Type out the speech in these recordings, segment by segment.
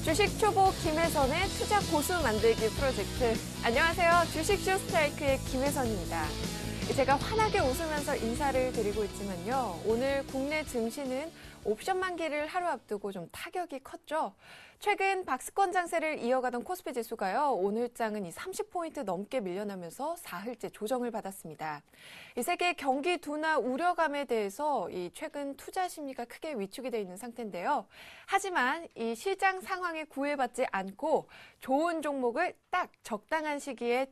주식 초보 김혜선의 투자 고수 만들기 프로젝트. 안녕하세요. 주식쇼 스트라이크의 김혜선입니다. 제가 환하게 웃으면서 인사를 드리고 있지만요. 오늘 국내 증시는 옵션 만기를 하루 앞두고 좀 타격이 컸죠. 최근 박스권 장세를 이어가던 코스피 지수가요. 오늘장은 이 30포인트 넘게 밀려나면서 사흘째 조정을 받았습니다. 이 세계 경기 둔화 우려감에 대해서 이 최근 투자 심리가 크게 위축이 되어 있는 상태인데요. 하지만 이 시장 상황에 구애받지 않고 좋은 종목을 딱 적당한 시기에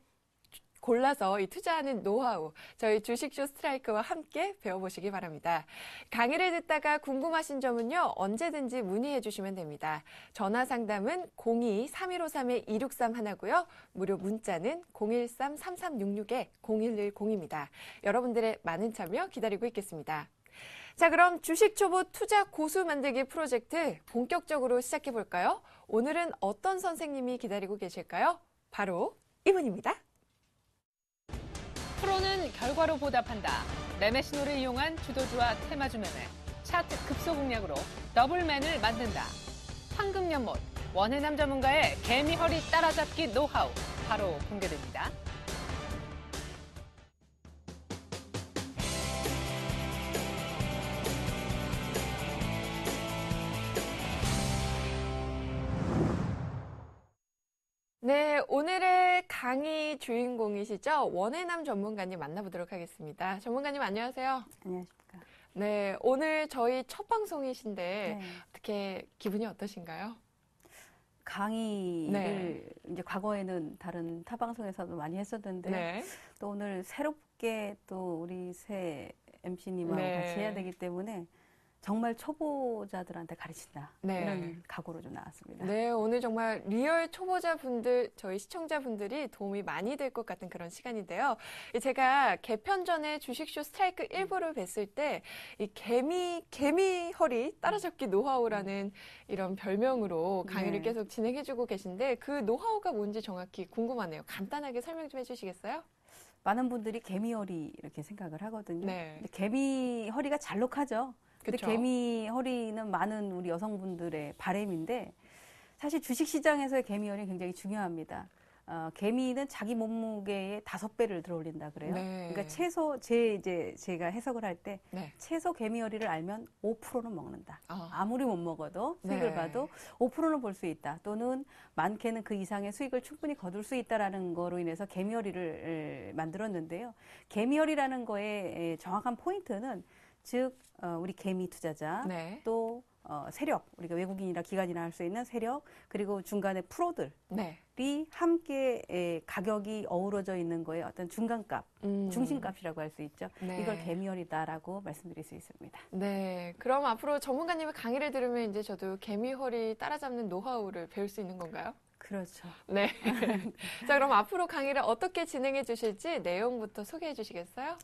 골라서 이 투자하는 노하우, 저희 주식쇼 스트라이크와 함께 배워보시기 바랍니다. 강의를 듣다가 궁금하신 점은요, 언제든지 문의해 주시면 됩니다. 전화 상담은 02-3153-2631 하고요. 무료 문자는 013-3366-0110입니다. 여러분들의 많은 참여 기다리고 있겠습니다. 자, 그럼 주식 초보 투자 고수 만들기 프로젝트 본격적으로 시작해 볼까요? 오늘은 어떤 선생님이 기다리고 계실까요? 바로 이분입니다. 프로는 결과로 보답한다. 매매 신호를 이용한 주도주와 테마주 매매, 차트 급소 공략으로 더블맨을 만든다. 황금연못, 원해남 전문가의 개미허리 따라잡기 노하우 바로 공개됩니다. 네, 오늘의 강의 주인공이시죠? 원해남 전문가님 만나보도록 하겠습니다. 전문가님 안녕하세요. 안녕하십니까. 네, 오늘 저희 첫 방송이신데 네. 어떻게 기분이 어떠신가요? 강의를 네. 이제 과거에는 다른 타 방송에서도 많이 했었는데 네. 또 오늘 새롭게 또 우리 새 MC님하고 네. 같이 해야 되기 때문에 정말 초보자들한테 가르친다. 네. 이런 각오로 좀 나왔습니다. 네, 오늘 정말 리얼 초보자분들, 저희 시청자분들이 도움이 많이 될 것 같은 그런 시간인데요. 제가 개편 전에 주식쇼 스트라이크 1부를 뵀을 때, 이 개미 허리 따라잡기 노하우라는 이런 별명으로 강의를 네. 계속 진행해주고 계신데, 그 노하우가 뭔지 정확히 궁금하네요. 간단하게 설명 좀 해주시겠어요? 많은 분들이 개미허리 이렇게 생각을 하거든요. 네. 근데 개미허리가 잘록하죠. 근데 그쵸? 개미허리는 많은 우리 여성분들의 바람인데 사실 주식시장에서의 개미허리는 굉장히 중요합니다. 개미는 자기 몸무게의 5배를 들어올린다 그래요. 네. 그러니까 최소 제가 해석을 할 때 네. 최소 개미허리를 알면 5%는 먹는다. 아. 아무리 못 먹어도 수익을 네. 봐도 5%는 볼 수 있다. 또는 많게는 그 이상의 수익을 충분히 거둘 수 있다라는 거로 인해서 개미허리를 만들었는데요. 개미허리라는 거의 정확한 포인트는 즉 우리 개미 투자자 네. 또 세력, 우리가 외국인이나 기관이나 할 수 있는 세력, 그리고 중간에 프로들이 네. 함께 가격이 어우러져 있는 거에 어떤 중간값, 중심값이라고 할 수 있죠. 네. 이걸 개미허리다라고 말씀드릴 수 있습니다. 네, 그럼 앞으로 전문가님의 강의를 들으면 이제 저도 개미허리 따라잡는 노하우를 배울 수 있는 건가요? 그렇죠. 네. 자, 그럼 앞으로 강의를 어떻게 진행해 주실지 내용부터 소개해 주시겠어요?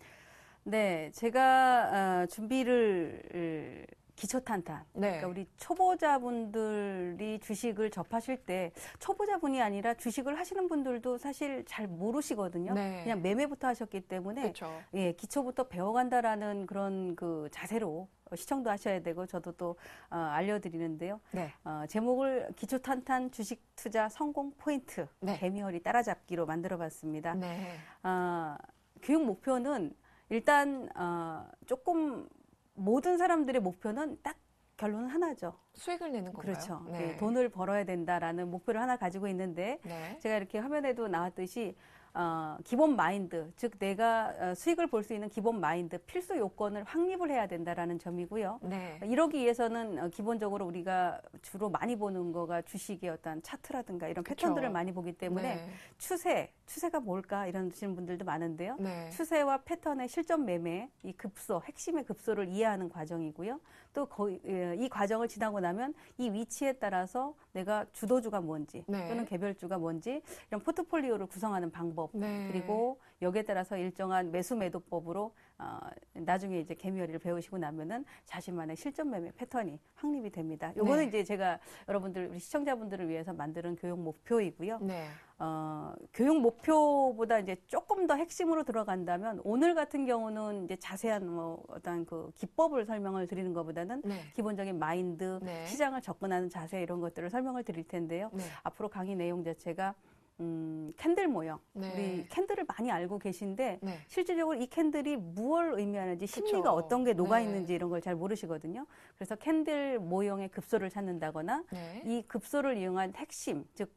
네, 제가 준비를 기초탄탄. 네. 그러니까 우리 초보자분들이 주식을 접하실 때 초보자분이 아니라 주식을 하시는 분들도 사실 잘 모르시거든요. 네. 그냥 매매부터 하셨기 때문에 그렇죠. 예, 기초부터 배워간다라는 그런 그 자세로 시청도 하셔야 되고 저도 또 알려드리는데요. 네. 제목을 기초탄탄 주식 투자 성공 포인트 네. 개미허리 따라잡기로 만들어봤습니다. 네. 교육 목표는 일단 조금 모든 사람들의 목표는 딱 결론은 하나죠. 수익을 내는 건가요? 그렇죠. 네. 네, 돈을 벌어야 된다라는 목표를 하나 가지고 있는데 네. 제가 이렇게 화면에도 나왔듯이 기본 마인드, 즉 내가 수익을 볼 수 있는 기본 마인드, 필수 요건을 확립을 해야 된다라는 점이고요. 네. 이러기 위해서는 기본적으로 우리가 주로 많이 보는 거가 주식의 어떤 차트라든가 이런 그쵸. 패턴들을 많이 보기 때문에 네. 추세가 뭘까 이러시는 분들도 많은데요. 네. 추세와 패턴의 실전 매매, 이 급소, 핵심의 급소를 이해하는 과정이고요. 또 이 과정을 지나고 나면 이 위치에 따라서 내가 주도주가 뭔지 네. 또는 개별주가 뭔지 이런 포트폴리오를 구성하는 방법 네. 그리고 여기에 따라서 일정한 매수 매도법으로 나중에 이제 개미허리를 배우시고 나면은 자신만의 실전 매매 패턴이 확립이 됩니다. 요거는 네. 이제 제가 여러분들, 우리 시청자분들을 위해서 만드는 교육 목표이고요. 네. 교육 목표보다 이제 조금 더 핵심으로 들어간다면 오늘 같은 경우는 이제 자세한 뭐 어떤 그 기법을 설명을 드리는 것보다는 네. 기본적인 마인드, 네. 시장을 접근하는 자세 이런 것들을 설명을 드릴 텐데요. 네. 앞으로 강의 내용 자체가 캔들 모형. 네. 우리 캔들을 많이 알고 계신데 네. 실질적으로 이 캔들이 무엇을 의미하는지 심리가 그쵸. 어떤 게 녹아 네. 있는지 이런 걸 잘 모르시거든요. 그래서 캔들 모형의 급소를 찾는다거나 네. 이 급소를 이용한 핵심, 즉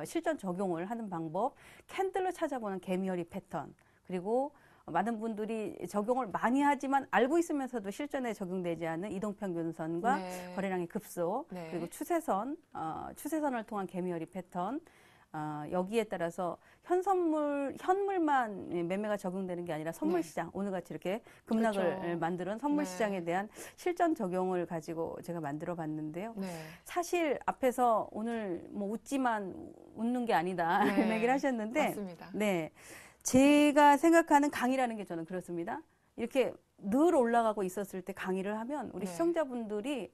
실전 적용을 하는 방법, 캔들로 찾아보는 개미허리 패턴, 그리고 많은 분들이 적용을 많이 하지만 알고 있으면서도 실전에 적용되지 않는 이동평균선과 네. 거래량의 급소, 네. 그리고 추세선을 통한 개미허리 패턴, 여기에 따라서 현물만 매매가 적용되는 게 아니라 선물시장, 오늘같이 이렇게 급락을 그렇죠. 만드는 선물시장에 네. 대한 실전 적용을 가지고 제가 만들어 봤는데요. 네. 사실 앞에서 오늘 뭐 웃지만 웃는 게 아니다 네. 이런 얘기를 하셨는데, 맞습니다. 네, 제가 생각하는 강의라는 게 저는 그렇습니다. 이렇게 늘 올라가고 있었을 때 강의를 하면 우리 네. 시청자분들이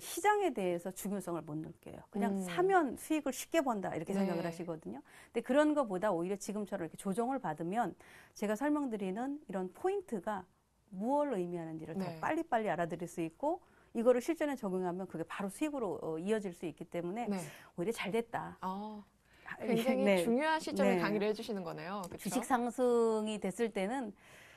시장에 대해서 중요성을 못 느껴요. 그냥 사면 수익을 쉽게 번다 이렇게 네. 생각을 하시거든요. 근데 그런 것보다 오히려 지금처럼 이렇게 조정을 받으면 제가 설명드리는 이런 포인트가 무엇을 의미하는지를 네. 더 빨리빨리 알아들을 수 있고 이거를 실전에 적용하면 그게 바로 수익으로 이어질 수 있기 때문에 네. 오히려 잘 됐다. 굉장히 네. 중요한 시점에 네. 강의를 해주시는 거네요. 그렇죠? 주식 상승이 됐을 때는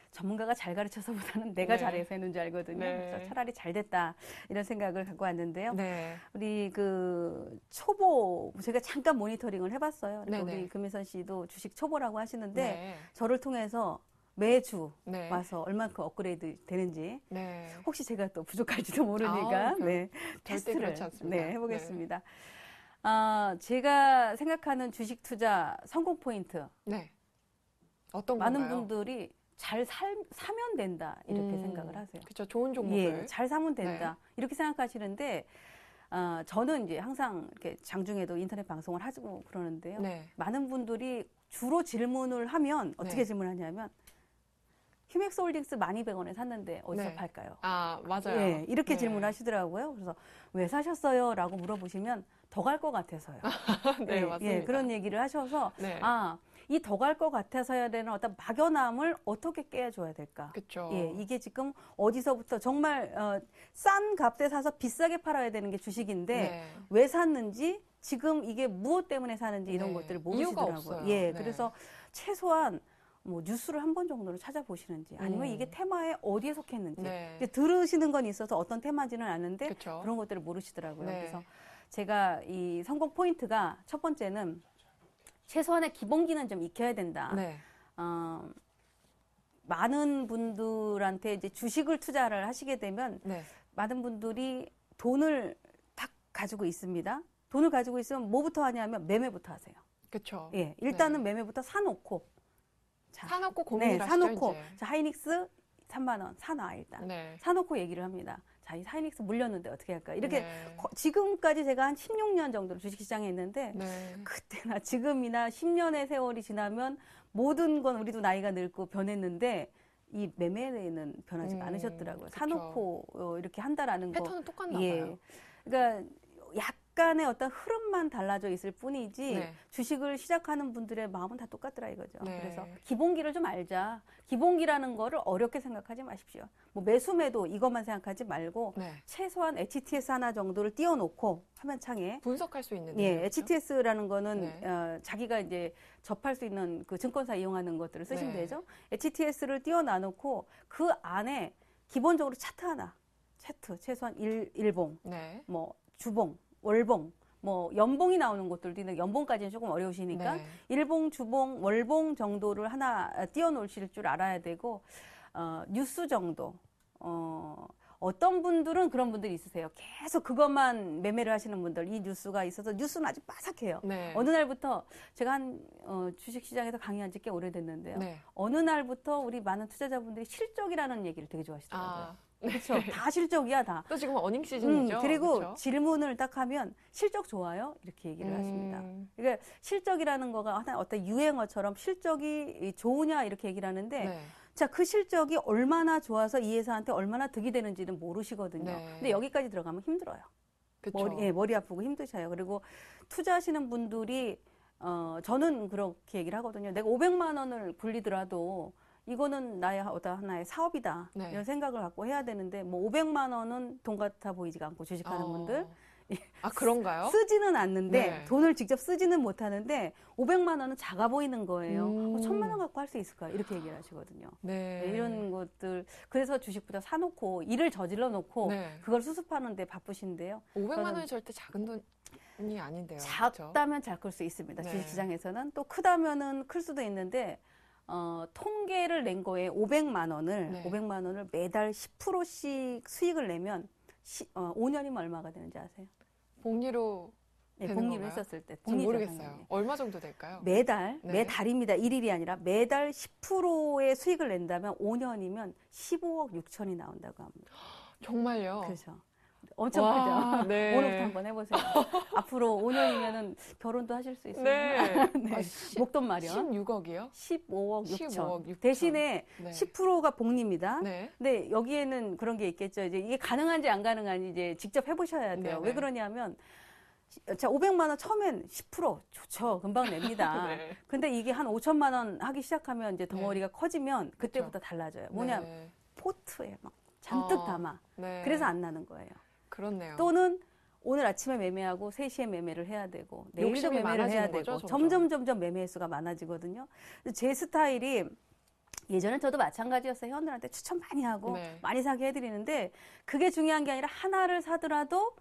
전문가가 잘 가르쳐서보다는 내가 네. 잘해서 했는 줄 알거든요. 네. 그래서 차라리 잘 됐다 이런 생각을 갖고 왔는데요. 네. 우리 그 초보 제가 잠깐 모니터링을 해봤어요. 그러니까 네네. 우리 금혜선 씨도 주식 초보라고 하시는데 네. 저를 통해서 매주 네. 와서 얼마큼 업그레이드 되는지 네. 혹시 제가 또 부족할지도 모르니까 절대 테스트를 그렇지 않습니다. 해보겠습니다. 제가 생각하는 주식 투자 성공 포인트 네. 어떤 많은 건가요? 분들이 잘 사면 된다 이렇게 생각을 하세요. 그렇죠. 좋은 종목을. 예, 잘 사면 된다 이렇게 생각하시는데 저는 이제 항상 이렇게 장중에도 인터넷 방송을 하고 그러는데요. 네. 많은 분들이 주로 질문을 하면 어떻게 네. 질문하냐면 휴맥스홀딩스 12,100원에 샀는데 어디서 네. 팔까요? 맞아요. 예, 이렇게 네. 질문하시더라고요. 그래서 왜 사셨어요? 라고 물어보시면 더 갈 것 같아서요. 네, 맞습니다. 그런 얘기를 하셔서 네. 이 더 갈 것 같아서야 되는 어떤 막연함을 어떻게 깨줘야 될까? 그렇죠. 예, 이게 지금 어디서부터 정말 싼 값에 사서 비싸게 팔아야 되는 게 주식인데 네. 왜 샀는지 지금 이게 무엇 때문에 사는지 이런 네. 것들을 이유가 모르시더라고요. 없어요. 예, 네. 그래서 최소한 뭐 뉴스를 한 번 정도는 찾아보시는지 아니면 이게 테마에 어디에 속했는지 네. 이제 들으시는 건 있어서 어떤 테마인지는 아는데 그쵸. 그런 것들을 모르시더라고요. 네. 그래서 제가 이 성공 포인트가 첫 번째는 최소한의 기본기는 좀 익혀야 된다. 네. 많은 분들한테 이제 주식을 투자를 하시게 되면 네. 많은 분들이 돈을 딱 가지고 있습니다. 돈을 가지고 있으면 뭐부터 하냐면 매매부터 하세요. 그렇죠. 예, 일단은 매매부터 사놓고 사놓고 고민을 하시죠, 사놓고 이제. 자, 하이닉스 3만 원 사놔 일단. 네. 사놓고 얘기를 합니다. 자, 이 하이닉스 물렸는데 어떻게 할까? 이렇게 네. 지금까지 제가 한 16년 정도를 주식시장에 있는데 네. 그때나 지금이나 10년의 세월이 지나면 모든 건 우리도 나이가 늙고 변했는데 이 매매는 변하지 않으셨더라고요. 그쵸. 사놓고 이렇게 한다라는 거. 패턴은 똑같나 예. 봐요. 그러니까 약간의 어떤 흐름만 달라져 있을 뿐이지 네. 주식을 시작하는 분들의 마음은 다 똑같더라 이거죠. 네. 그래서 기본기를 좀 알자. 기본기라는 거를 어렵게 생각하지 마십시오. 뭐 매수매도 이것만 생각하지 말고 네. 최소한 HTS 하나 정도를 띄워놓고 화면창에 분석할 수 있는. 예, 내용이죠? HTS라는 거는 네. 자기가 이제 접할 수 있는 그 증권사 이용하는 것들을 쓰시면 네. 되죠. HTS를 띄워놔놓고 그 안에 기본적으로 차트 하나, 차트 최소한 일봉, 네. 뭐 주봉, 월봉, 뭐 연봉이 나오는 것들도 있는데 연봉까지는 조금 어려우시니까 네. 일봉, 주봉, 월봉 정도를 하나 띄워놓으실 줄 알아야 되고 뉴스 정도. 어떤 분들은 그런 분들이 있으세요. 계속 그것만 매매를 하시는 분들, 이 뉴스가 있어서 뉴스는 아주 빠삭해요. 네. 어느 날부터 제가 주식시장에서 강의한 지 꽤 오래됐는데요. 네. 어느 날부터 우리 많은 투자자분들이 실적이라는 얘기를 되게 좋아하시더라고요. 네. 그렇죠. 다 실적이야, 다. 또 지금 어닝 시즌이죠. 그리고 그쵸? 질문을 딱 하면 실적 좋아요? 이렇게 얘기를 하십니다. 그러니까 실적이라는 거가 하나 어떤 유행어처럼 실적이 좋으냐 이렇게 얘기를 하는데 네. 자, 그 실적이 얼마나 좋아서 이 회사한테 얼마나 득이 되는지는 모르시거든요. 네. 근데 여기까지 들어가면 힘들어요. 그쵸. 머리 아프고 힘드셔요. 그리고 투자하시는 분들이 저는 그렇게 얘기를 하거든요. 내가 500만 원을 굴리더라도 이거는 나의 어떤 하나의 사업이다. 네. 이런 생각을 갖고 해야 되는데 뭐 500만 원은 돈 같아 보이지가 않고 주식하는 분들 아, 그런가요? 쓰지는 않는데 네. 돈을 직접 쓰지는 못하는데 500만 원은 작아 보이는 거예요. 1000만 원 갖고 할 수 있을까? 이렇게 얘기를 하시거든요. 네. 네, 이런 것들 그래서 주식부터 사놓고 일을 저질러 놓고 네. 그걸 수습하는데 바쁘신데요. 500만 원이 절대 작은 돈이 아닌데요. 작다면 잘 클 수 있습니다. 네. 주식시장에서는 또 크다면은 클 수도 있는데 통계를 낸 거에 500만 원을 네. 500만 원을 매달 10%씩 수익을 내면 5년이면 얼마가 되는지 아세요? 복리로 네, 되는 복리를 건가요? 했었을 때. 전 복리죠, 모르겠어요. 당연히. 얼마 정도 될까요? 매달, 네. 매달입니다. 일일이 아니라 매달 10%의 수익을 낸다면 5년이면 15억 6천이 나온다고 합니다. 정말요? 그렇죠. 엄청 와, 크죠. 네. 오늘부터 한번 해보세요. 앞으로 5년이면은 결혼도 하실 수 있습니다. 네. 네. 아, 목돈 마련. 16억이요? 15억 6천. 15억 6천. 대신에 네. 10%가 복리입니다. 네. 근데 여기에는 그런 게 있겠죠. 이제 이게 가능한지 안 가능한지 이제 직접 해보셔야 돼요. 네네. 왜 그러냐면, 자, 500만 원 처음엔 10% 좋죠. 금방 냅니다. 네. 근데 이게 한 5천만 원 하기 시작하면 이제 덩어리가 커지면 그때부터 그렇죠. 달라져요. 뭐냐, 네. 포트에 막 잔뜩 담아. 네. 그래서 안 나는 거예요. 그렇네요. 또는 오늘 아침에 매매하고 3시에 매매를 해야 되고 내일도 욕심이 매매를 해야 많아지는 되고 거죠, 점점 매매 횟수가 많아지거든요. 제 스타일이 예전엔 저도 마찬가지였어요. 회원들한테 추천 많이 하고 네. 많이 사게 해드리는데 그게 중요한 게 아니라 하나를 사더라도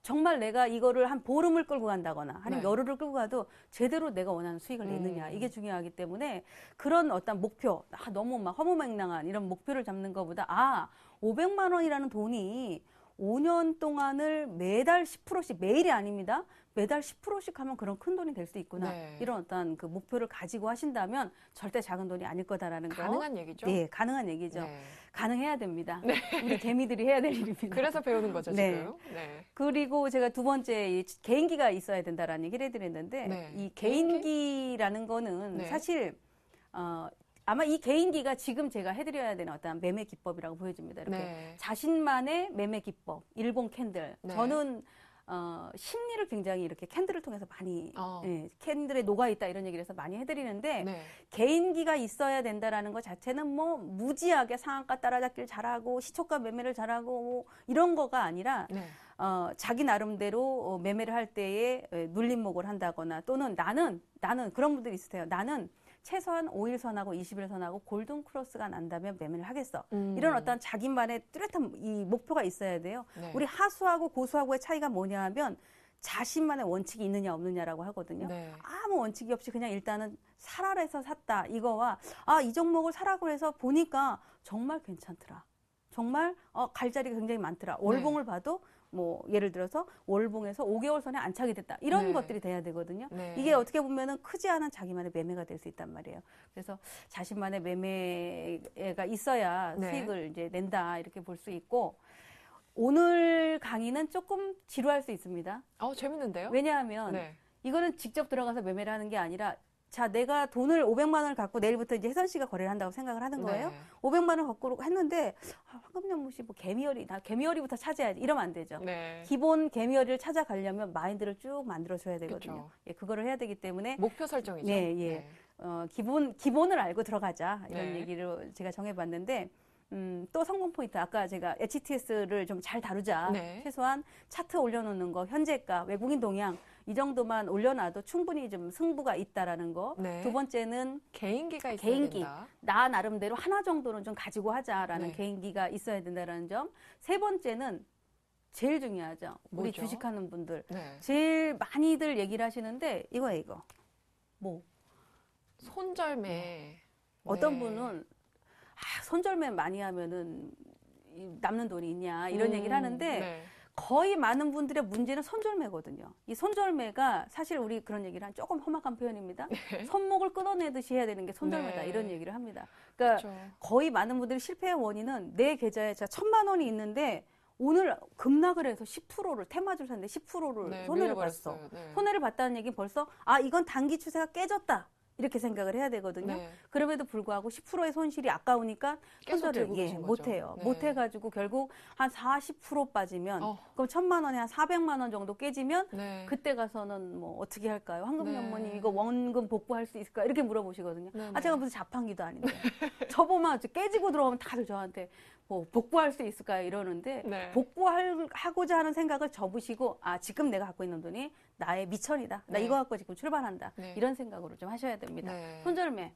정말 내가 이거를 한 보름을 끌고 간다거나 아니면 네. 열흘을 끌고 가도 제대로 내가 원하는 수익을 내느냐 이게 중요하기 때문에 그런 어떤 목표 너무 막 허무맹랑한 이런 목표를 잡는 것보다 500만 원이라는 돈이 5년 동안을 매달 10%씩 매일이 아닙니다. 매달 10%씩 하면 그런 큰 돈이 될 수 있구나. 네. 이런 어떤 그 목표를 가지고 하신다면 절대 작은 돈이 아닐 거다라는 거. 가능한 얘기죠? 네, 가능한 얘기죠. 네. 가능해야 됩니다. 우리 개미들이 해야 될 일입니다. 그래서 배우는 거죠, 네. 지금. 네. 그리고 제가 두 번째 이 개인기가 있어야 된다라는 얘기를 해드렸는데 네. 이 개인기라는 거는 네. 사실 아마 이 개인기가 지금 제가 해드려야 되는 어떤 매매 기법이라고 보여집니다. 이렇게 네. 자신만의 매매 기법, 일본 캔들. 네. 저는 심리를 굉장히 이렇게 캔들을 통해서 많이 캔들에 녹아 있다 이런 얘기를 해서 많이 해드리는데 네. 개인기가 있어야 된다라는 것 자체는 뭐 무지하게 상한가 따라잡기를 잘하고 시초가 매매를 잘하고 뭐 이런 거가 아니라 네. 자기 나름대로 매매를 할 때에 눌림목을 한다거나 또는 나는 그런 분들이 있으세요. 나는 최소한 5일선하고 20일선하고 골든 크로스가 난다면 매매를 하겠어. 이런 어떤 자기만의 뚜렷한 이 목표가 있어야 돼요. 네. 우리 하수하고 고수하고의 차이가 뭐냐 하면 자신만의 원칙이 있느냐 없느냐라고 하거든요. 네. 아무 원칙이 없이 그냥 일단은 사라 해서 샀다. 이거와 이 종목을 사라고 해서 보니까 정말 괜찮더라. 정말 갈 자리가 굉장히 많더라. 월봉을 봐도 뭐 예를 들어서 월봉에서 5개월 선에 안착이 됐다. 이런 네. 것들이 돼야 되거든요. 네. 이게 어떻게 보면은 크지 않은 자기만의 매매가 될 수 있단 말이에요. 그래서 자신만의 매매가 있어야 네. 수익을 이제 낸다 이렇게 볼 수 있고 오늘 강의는 조금 지루할 수 있습니다. 재밌는데요? 왜냐하면 네. 이거는 직접 들어가서 매매를 하는 게 아니라 자, 내가 돈을 500만 원을 갖고 내일부터 이제 혜선 씨가 거래를 한다고 생각을 하는 거예요. 네. 500만 원 갖고 했는데 황금연못이 뭐 개미열이부터 찾아야지 이러면 안 되죠. 네. 기본 개미열이를 찾아가려면 마인드를 쭉 만들어줘야 되거든요. 그쵸. 예, 그거를 해야 되기 때문에 목표 설정이죠. 네, 예. 기본을 알고 들어가자 이런 네. 얘기를 제가 정해봤는데 또 성공 포인트 아까 제가 HTS를 좀 잘 다루자. 네. 최소한 차트 올려놓는 거, 현재가, 외국인 동향 이 정도만 올려놔도 충분히 좀 승부가 있다라는 거. 네. 두 번째는 개인기가 있어야 개인기. 된다. 나 나름대로 하나 정도는 좀 가지고 하자라는 네. 개인기가 있어야 된다라는 점. 세 번째는 제일 중요하죠. 우리 뭐죠? 주식하는 분들. 네. 제일 많이들 얘기를 하시는데 이거예요, 이거. 뭐 손절매. 어떤 네. 분은 손절매 많이 하면은 남는 돈이 있냐 이런 얘기를 하는데 네. 거의 많은 분들의 문제는 손절매거든요. 이 손절매가 사실 우리 그런 얘기를 한 조금 험악한 표현입니다. 손목을 끊어내듯이 해야 되는 게 손절매다 네. 이런 얘기를 합니다. 그러니까 그렇죠. 거의 많은 분들이 실패의 원인은 내 계좌에 1,000만 원이 있는데 오늘 급락을 해서 10%를 테마주를 샀는데 10%를 네, 손해를 밀려버렸어요. 봤어. 네. 손해를 봤다는 얘기는 벌써 이건 단기 추세가 깨졌다. 이렇게 생각을 해야 되거든요. 네. 그럼에도 불구하고 10%의 손실이 아까우니까 계속 손절을 들고 계신 거죠. 못해요. 네. 못해가지고 결국 한 40% 빠지면 그럼 1,000만 원에 한 400만 원 정도 깨지면 네. 그때 가서는 뭐 어떻게 할까요? 네. 황금연못님 이거 원금 복구할 수 있을까? 이렇게 물어보시거든요. 네, 아 네. 제가 무슨 자판기도 아닌데 저 보면 깨지고 들어오면 다들 저한테 뭐 복구할 수 있을까요? 이러는데 네. 복구하고자 하는 생각을 접으시고 아 지금 내가 갖고 있는 돈이 나의 미천이다. 나 네. 이거 갖고 지금 출발한다. 네. 이런 생각으로 좀 하셔야 됩니다. 네. 손절매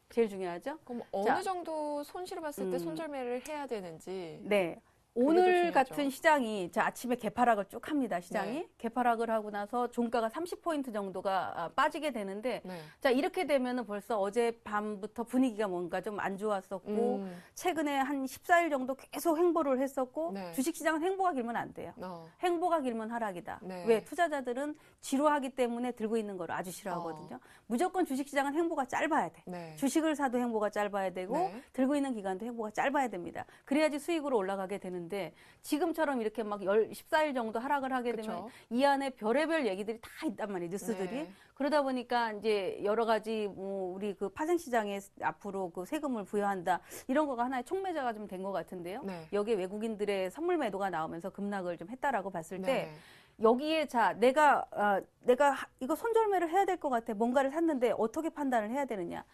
제일 중요하죠? 그럼 어느 자, 정도 손실을 봤을 때 손절매를 해야 되는지. 네. 그게 더 오늘 중요하죠. 같은 시장이 자 아침에 개파락을 쭉 합니다. 시장이 네. 개파락을 하고 나서 종가가 30포인트 정도가 빠지게 되는데 네. 자 이렇게 되면은 벌써 어제 밤부터 분위기가 뭔가 좀 안 좋았었고 최근에 한 14일 정도 계속 횡보를 했었고 네. 주식시장은 횡보가 길면 안 돼요. 횡보가 길면 하락이다. 네. 왜? 투자자들은 지루하기 때문에 들고 있는 걸 아주 싫어하거든요. 무조건 주식시장은 횡보가 짧아야 돼. 네. 주식을 사도 횡보가 짧아야 되고 네. 들고 있는 기간도 횡보가 짧아야 됩니다. 그래야지 수익으로 올라가게 되는데 지금처럼 이렇게 막 14일 정도 하락을 하게 되면 그쵸. 이 안에 별의별 얘기들이 다 있단 말이에요. 뉴스들이. 네. 그러다 보니까 이제 여러 가지 뭐 우리 그 파생시장에 앞으로 그 세금을 부여한다 이런 거가 하나의 촉매자가 좀 된 것 같은데요. 네. 여기에 외국인들의 선물 매도가 나오면서 급락을 좀 했다라고 봤을 때 네. 여기에 자 내가 이거 손절매를 해야 될 것 같아. 뭔가를 샀는데 어떻게 판단을 해야 되느냐.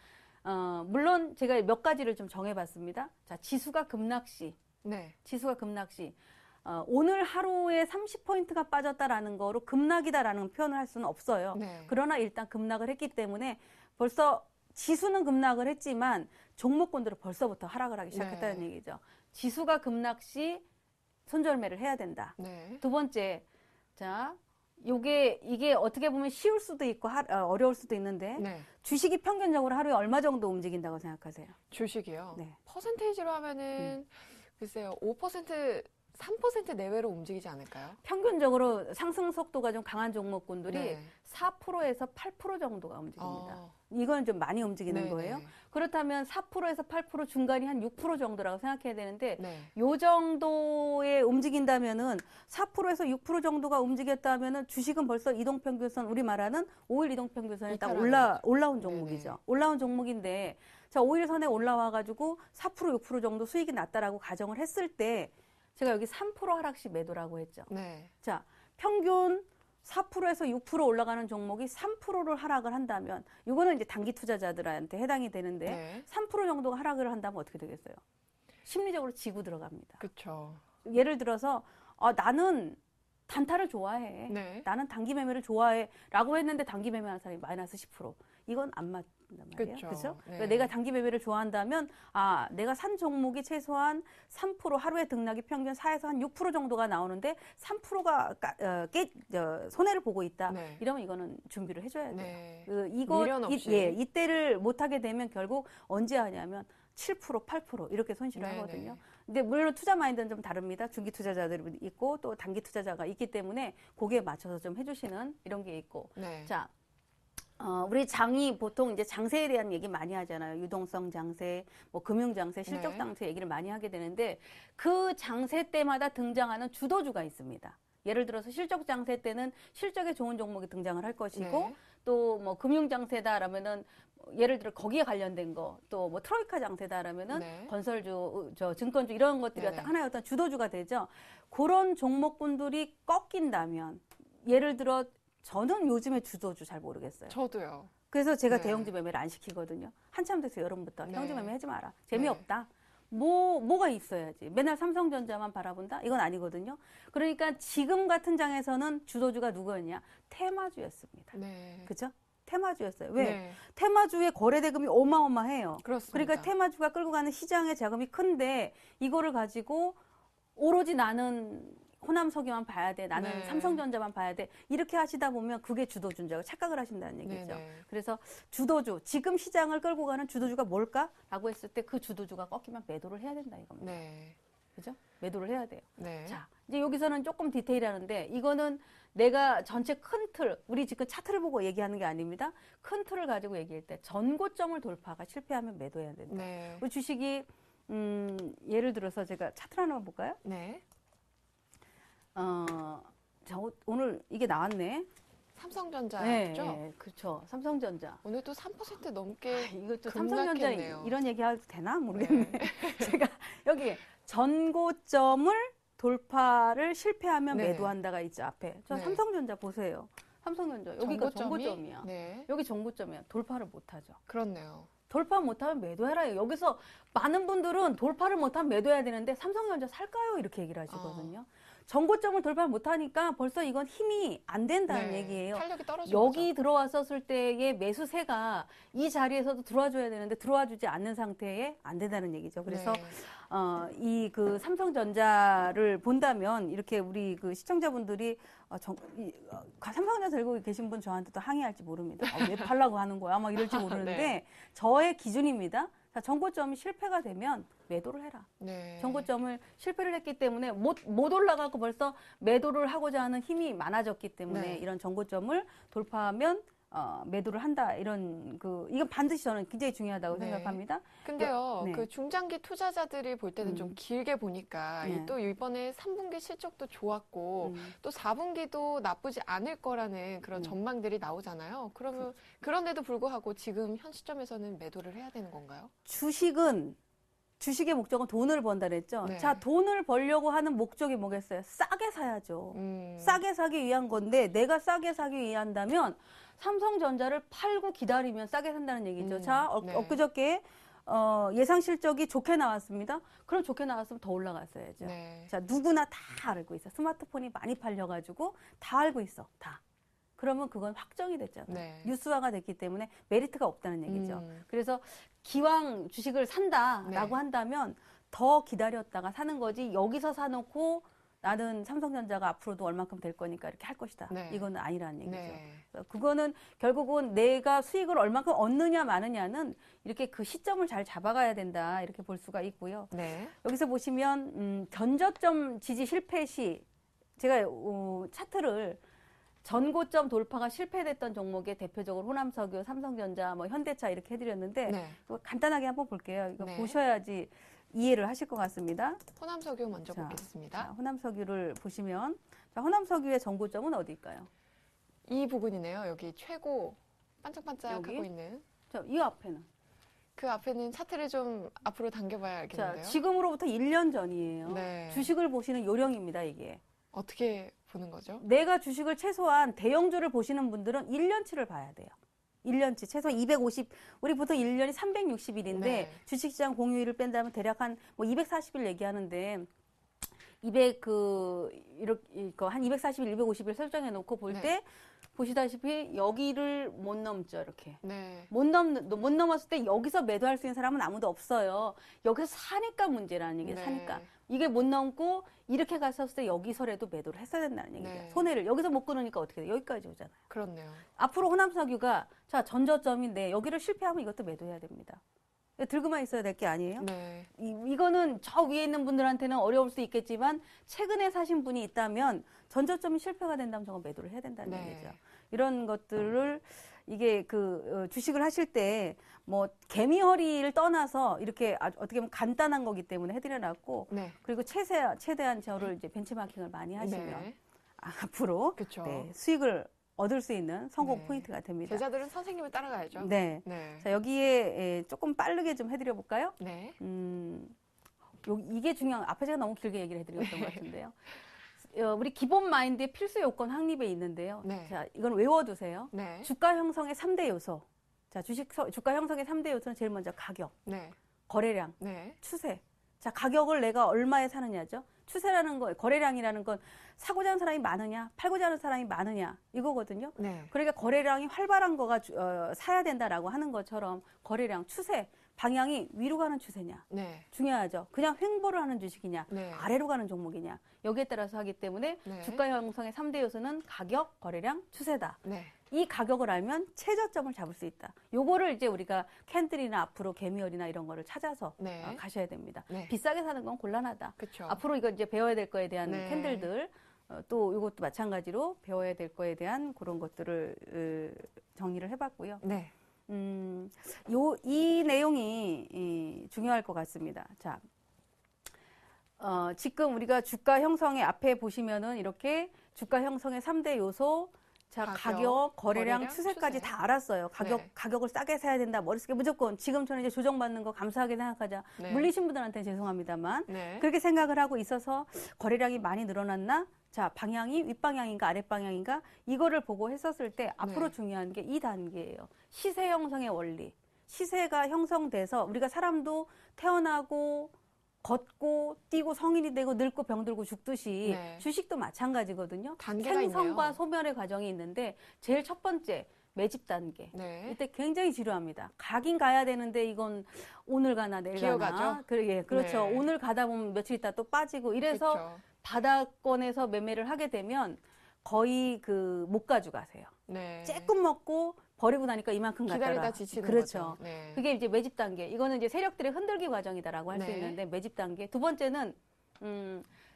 물론 제가 몇 가지를 좀 정해봤습니다. 자 지수가 급락시. 네. 지수가 급락시. 오늘 하루에 30포인트가 빠졌다라는 거로 급락이다라는 표현을 할 수는 없어요. 네. 그러나 일단 급락을 했기 때문에 벌써 지수는 급락을 했지만 종목군들은 벌써부터 하락을 하기 시작했다는 네. 얘기죠. 지수가 급락시 손절매를 해야 된다. 네. 두 번째, 자, 이게 어떻게 보면 쉬울 수도 있고 어려울 수도 있는데 네. 주식이 평균적으로 하루에 얼마 정도 움직인다고 생각하세요? 주식이요. 네. 퍼센테이지로 하면은 글쎄요. 5%, 3% 내외로 움직이지 않을까요? 평균적으로 상승 속도가 좀 강한 종목군들이 네. 4%에서 8% 정도가 움직입니다. 어. 이건 좀 많이 움직이는 네, 거예요. 네. 그렇다면 4%에서 8% 중간이 한 6% 정도라고 생각해야 되는데 네. 요 정도에 움직인다면은 4%에서 6% 정도가 움직였다면은 주식은 벌써 이동평균선 우리 말하는 5일 이동평균선에 딱 이탈하는 올라온 거죠. 종목이죠. 네네. 올라온 종목인데 자 5일선에 올라와 가지고 4% 6% 정도 수익이 났다라고 가정을 했을 때 제가 여기 3% 하락씩 매도라고 했죠. 네. 자 평균 4%에서 6% 올라가는 종목이 3%를 하락을 한다면 이거는 이제 단기 투자자들한테 해당이 되는데 네. 3% 정도가 하락을 한다면 어떻게 되겠어요? 심리적으로 지고 들어갑니다. 그렇죠. 예를 들어서 나는 단타를 좋아해. 네. 나는 단기 매매를 좋아해. 라고 했는데 단기 매매하는 사람이 마이너스 10%. 이건 안 맞단 말이에요. 그쵸. 그렇죠? 네. 그러니까 내가 단기 매매를 좋아한다면 내가 산 종목이 최소한 3% 하루에 등락이 평균 4에서 한 6% 정도가 나오는데 3%가 손해를 보고 있다. 네. 이러면 이거는 준비를 해줘야 돼요. 네. 이거 미련 없이. 이때를 못 하게 되면 결국 언제 하냐면 7%, 8% 이렇게 손실을 네네. 하거든요. 근데 물론 투자 마인드는 좀 다릅니다. 중기 투자자들이 있고 또 단기 투자자가 있기 때문에 거기에 맞춰서 좀 해주시는 이런 게 있고. 네. 자, 우리 장이 보통 이제 장세에 대한 얘기 많이 하잖아요. 유동성 장세, 뭐 금융 장세, 실적 네. 장세 얘기를 많이 하게 되는데 그 장세 때마다 등장하는 주도주가 있습니다. 예를 들어서 실적 장세 때는 실적에 좋은 종목이 등장을 할 것이고 네. 또 뭐 금융 장세다라면은 예를 들어 거기에 관련된 거 또 뭐 트로이카 장세다라면은 네. 건설주, 증권주 이런 것들이 네네. 하나의 어떤 주도주가 되죠. 그런 종목군들이 꺾인다면 예를 들어 저는 요즘에 주도주 잘 모르겠어요. 저도요. 그래서 제가 네. 대형주 매매를 안 시키거든요. 한참 돼서 여름부터 네. 형주 매매 하지 마라. 재미없다. 뭐가 있어야지. 맨날 삼성전자만 바라본다? 이건 아니거든요. 그러니까 지금 같은 장에서는 주도주가 누구였냐? 테마주였습니다. 네. 그죠? 테마주였어요. 왜? 네. 테마주의 거래 대금이 어마어마해요. 그렇습니다. 그러니까 테마주가 끌고 가는 시장의 자금이 큰데 이거를 가지고 오로지 나는 호남석유만 봐야 돼. 나는 네. 삼성전자만 봐야 돼. 이렇게 하시다 보면 그게 주도주인 줄 알고 착각을 하신다는 얘기죠. 네네. 그래서 주도주, 지금 시장을 끌고 가는 주도주가 뭘까라고 했을 때 그 주도주가 꺾이면 매도를 해야 된다 이겁니다. 네. 그죠? 매도를 해야 돼요. 네. 자, 이제 여기서는 조금 디테일하는데 이거는 내가 전체 큰 틀, 우리 지금 차트를 보고 얘기하는 게 아닙니다. 큰 틀을 가지고 얘기할 때 전고점을 돌파가 실패하면 매도해야 된다. 네. 우리 주식이 예를 들어서 제가 차트를 하나만 볼까요? 네. 오늘 이게 나왔네. 삼성전자죠? 네, 그렇죠. 삼성전자. 오늘 또 3% 넘게 이것도 급락했네요. 삼성전자 이런 얘기 해도 되나 모르겠네. 네. 제가 여기 전고점을 돌파를 실패하면 네. 매도한다가 있죠, 앞에. 저 네. 삼성전자 보세요. 삼성전자. 여기가 정고점이? 정고점이야. 네. 여기 정고점이야. 돌파를 못 하죠. 그렇네요. 돌파 못하면 매도해라. 여기서 많은 분들은 돌파를 못하면 매도해야 되는데 삼성전자 살까요? 이렇게 얘기를 하시거든요. 전고점을 돌파 못하니까 벌써 이건 힘이 안 된다는 네. 얘기예요. 탄력이 떨어진 여기 거죠. 들어왔었을 때의 매수세가 이 자리에서도 들어와줘야 되는데 들어와주지 않는 상태에 안 된다는 얘기죠. 그래서 네. 이 그 삼성전자를 본다면 이렇게 우리 그 시청자분들이 삼성전자 들고 계신 분 저한테도 항의할지 모릅니다. 왜 팔라고 하는 거야? 막 이럴지 모르는데 네. 저의 기준입니다. 자, 전고점이 실패가 되면 매도를 해라. 네. 전고점을 실패를 했기 때문에 못 올라가고 벌써 매도를 하고자 하는 힘이 많아졌기 때문에 네. 이런 전고점을 돌파하면 매도를 한다. 이건 반드시 저는 굉장히 중요하다고 네. 생각합니다. 근데요, 네. 그 중장기 투자자들이 볼 때는 좀 길게 보니까 네. 또 이번에 3분기 실적도 좋았고 또 4분기도 나쁘지 않을 거라는 그런 전망들이 나오잖아요. 그러면 그런데도 불구하고 지금 현 시점에서는 매도를 해야 되는 건가요? 주식의 목적은 돈을 번다 그랬죠. 네. 자, 돈을 벌려고 하는 목적이 뭐겠어요? 싸게 사야죠. 싸게 사기 위한 건데 내가 싸게 사기 위한다면 삼성전자를 팔고 기다리면 싸게 산다는 얘기죠. 자, 네. 엊그저께 예상 실적이 좋게 나왔습니다. 그럼 좋게 나왔으면 더 올라갔어야죠. 네. 자, 누구나 다 알고 있어. 스마트폰이 많이 팔려가지고 다 알고 있어. 다. 그러면 그건 확정이 됐잖아요. 네. 뉴스화가 됐기 때문에 메리트가 없다는 얘기죠. 그래서 기왕 주식을 산다라고 네. 한다면 더 기다렸다가 사는 거지 여기서 사놓고 나는 삼성전자가 앞으로도 얼만큼 될 거니까 이렇게 할 것이다. 네. 이건 아니라는 얘기죠. 네. 그거는 결국은 내가 수익을 얼만큼 얻느냐 마느냐는 이렇게 그 시점을 잘 잡아가야 된다. 이렇게 볼 수가 있고요. 네. 여기서 보시면 전저점 지지 실패 시 제가 차트를 전고점 돌파가 실패됐던 종목에 대표적으로 호남석유, 삼성전자, 현대차 이렇게 해드렸는데 네. 간단하게 한번 볼게요. 이거 네. 보셔야지 이해를 하실 것 같습니다. 호남석유 먼저 자, 보겠습니다. 자, 호남석유를 보시면 자, 호남석유의 전고점은 어디일까요? 이 부분이네요. 여기 최고 반짝반짝하고 여기? 있는. 자, 이 앞에는. 그 앞에는 차트를 좀 앞으로 당겨봐야 자, 알겠는데요. 지금으로부터 1년 전이에요. 네. 주식을 보시는 요령입니다, 이게. 어떻게 보는 거죠? 내가 주식을 최소한 대형주를 보시는 분들은 1년치를 봐야 돼요. 1년치 최소 250, 우리 보통 1년이 360일인데 네. 주식시장 공휴일을 뺀다면 대략 한 240일 얘기하는데 한 240일, 250일 설정해 놓고 볼 때 네. 보시다시피 여기를 못 넘죠, 이렇게. 네. 못 넘었을 때 여기서 매도할 수 있는 사람은 아무도 없어요. 여기서 사니까 문제라는 얘기예요. 네. 사니까. 이게 못 넘고 이렇게 갔었을 때 여기서라도 매도를 했어야 된다는 얘기죠. 네. 손해를 여기서 못 끊으니까 어떻게 돼요? 여기까지 오잖아요. 그렇네요. 앞으로 호남석유가 자 전저점인데 여기를 실패하면 이것도 매도해야 됩니다. 들고만 있어야 될 게 아니에요. 네. 이거는 저 위에 있는 분들한테는 어려울 수 있겠지만 최근에 사신 분이 있다면 전저점이 실패가 된다면 저건 매도를 해야 된다는 네. 얘기죠. 이런 것들을 이게 주식을 하실 때 개미허리를 떠나서 이렇게 어떻게 보면 간단한 거기 때문에 해드려놨고 네. 그리고 최대한 저를 이제 벤치마킹을 많이 하시면 네. 앞으로 그렇죠. 네, 수익을 얻을 수 있는 성공 네. 포인트가 됩니다. 제자들은 선생님을 따라가야죠. 네. 네. 자, 여기에 조금 빠르게 좀 해드려 볼까요? 네. 이게 중요한, 앞에 제가 너무 길게 얘기를 해드렸던 것 같은데요. 우리 기본 마인드의 필수 요건 확립에 있는데요. 네. 자, 이건 외워두세요. 네. 주가 형성의 3대 요소. 자, 주가 형성의 3대 요소는 제일 먼저 가격, 네. 거래량, 네. 추세. 자, 가격을 내가 얼마에 사느냐죠. 추세라는 거, 거래량이라는 건 사고자 하는 사람이 많으냐, 팔고자 하는 사람이 많으냐, 이거거든요. 네. 그러니까 거래량이 활발한 거가 사야 된다라고 하는 것처럼 거래량, 추세, 방향이 위로 가는 추세냐. 네. 중요하죠. 그냥 횡보를 하는 주식이냐, 네. 아래로 가는 종목이냐. 여기에 따라서 하기 때문에 네. 주가 형성의 3대 요소는 가격, 거래량, 추세다. 네. 이 가격을 알면 최저점을 잡을 수 있다. 요거를 이제 우리가 캔들이나 앞으로 개미열이나 이런 거를 찾아서 네. 가셔야 됩니다. 네. 비싸게 사는 건 곤란하다. 그렇죠. 앞으로 이거 이제 배워야 될 거에 대한 네. 캔들들, 또 이것도 마찬가지로 배워야 될 거에 대한 그런 것들을 정리를 해봤고요. 네. 이 내용이 중요할 것 같습니다. 자, 지금 우리가 주가 형성의 앞에 보시면은 이렇게 주가 형성의 3대 요소, 자, 가격, 거래량, 추세까지 다 알았어요. 가격을 싸게 사야 된다. 머릿속에 무조건 지금처럼 이제 조정받는 거 감사하게 생각하자. 물리신 분들한테는 죄송합니다만. 그렇게 생각을 하고 있어서 거래량이 많이 늘어났나? 자, 방향이 윗방향인가 아랫방향인가? 이거를 보고 했었을 때 앞으로 중요한 게 이 단계예요. 시세 형성의 원리. 시세가 형성돼서 우리가 사람도 태어나고 걷고 뛰고 성인이 되고 늙고 병들고 죽듯이 주식도 마찬가지거든요. 생성과 있네요. 소멸의 과정이 있는데 제일 첫 번째 매집 단계. 이때 굉장히 지루합니다. 가긴 가야 되는데 이건 오늘 가나 내일 가나. 그렇죠. 오늘 가다 보면 며칠 있다 또 빠지고 이래서 그렇죠. 바닥권에서 매매를 하게 되면 거의 못 가져가세요. 쬐끔 먹고 버리고 나니까 이만큼 갔다가. 기다리다 지치는 그렇죠. 거죠. 그게 이제 매집 단계. 이거는 이제 세력들의 흔들기 과정이다라고 할 수 있는데 매집 단계. 두 번째는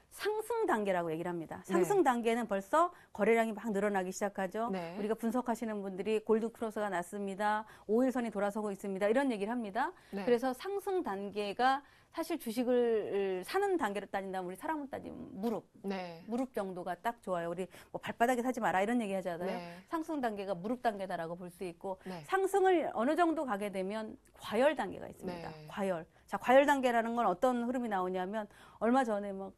상승 단계라고 얘기를 합니다. 상승 단계는 벌써 거래량이 막 늘어나기 시작하죠. 우리가 분석하시는 분들이 골드 크로스가 났습니다. 5일선이 돌아서고 있습니다. 이런 얘기를 합니다. 그래서 상승 단계가 사실 주식을 사는 단계로 따진다면 우리 사람을 따지면 무릎 정도가 딱 좋아요. 우리 뭐 발바닥에 사지 마라 이런 얘기 하잖아요. 상승 단계가 무릎 단계다라고 볼 수 있고 상승을 어느 정도 가게 되면 과열 단계가 있습니다. 과열. 자, 과열 단계라는 건 어떤 흐름이 나오냐면 얼마 전에 막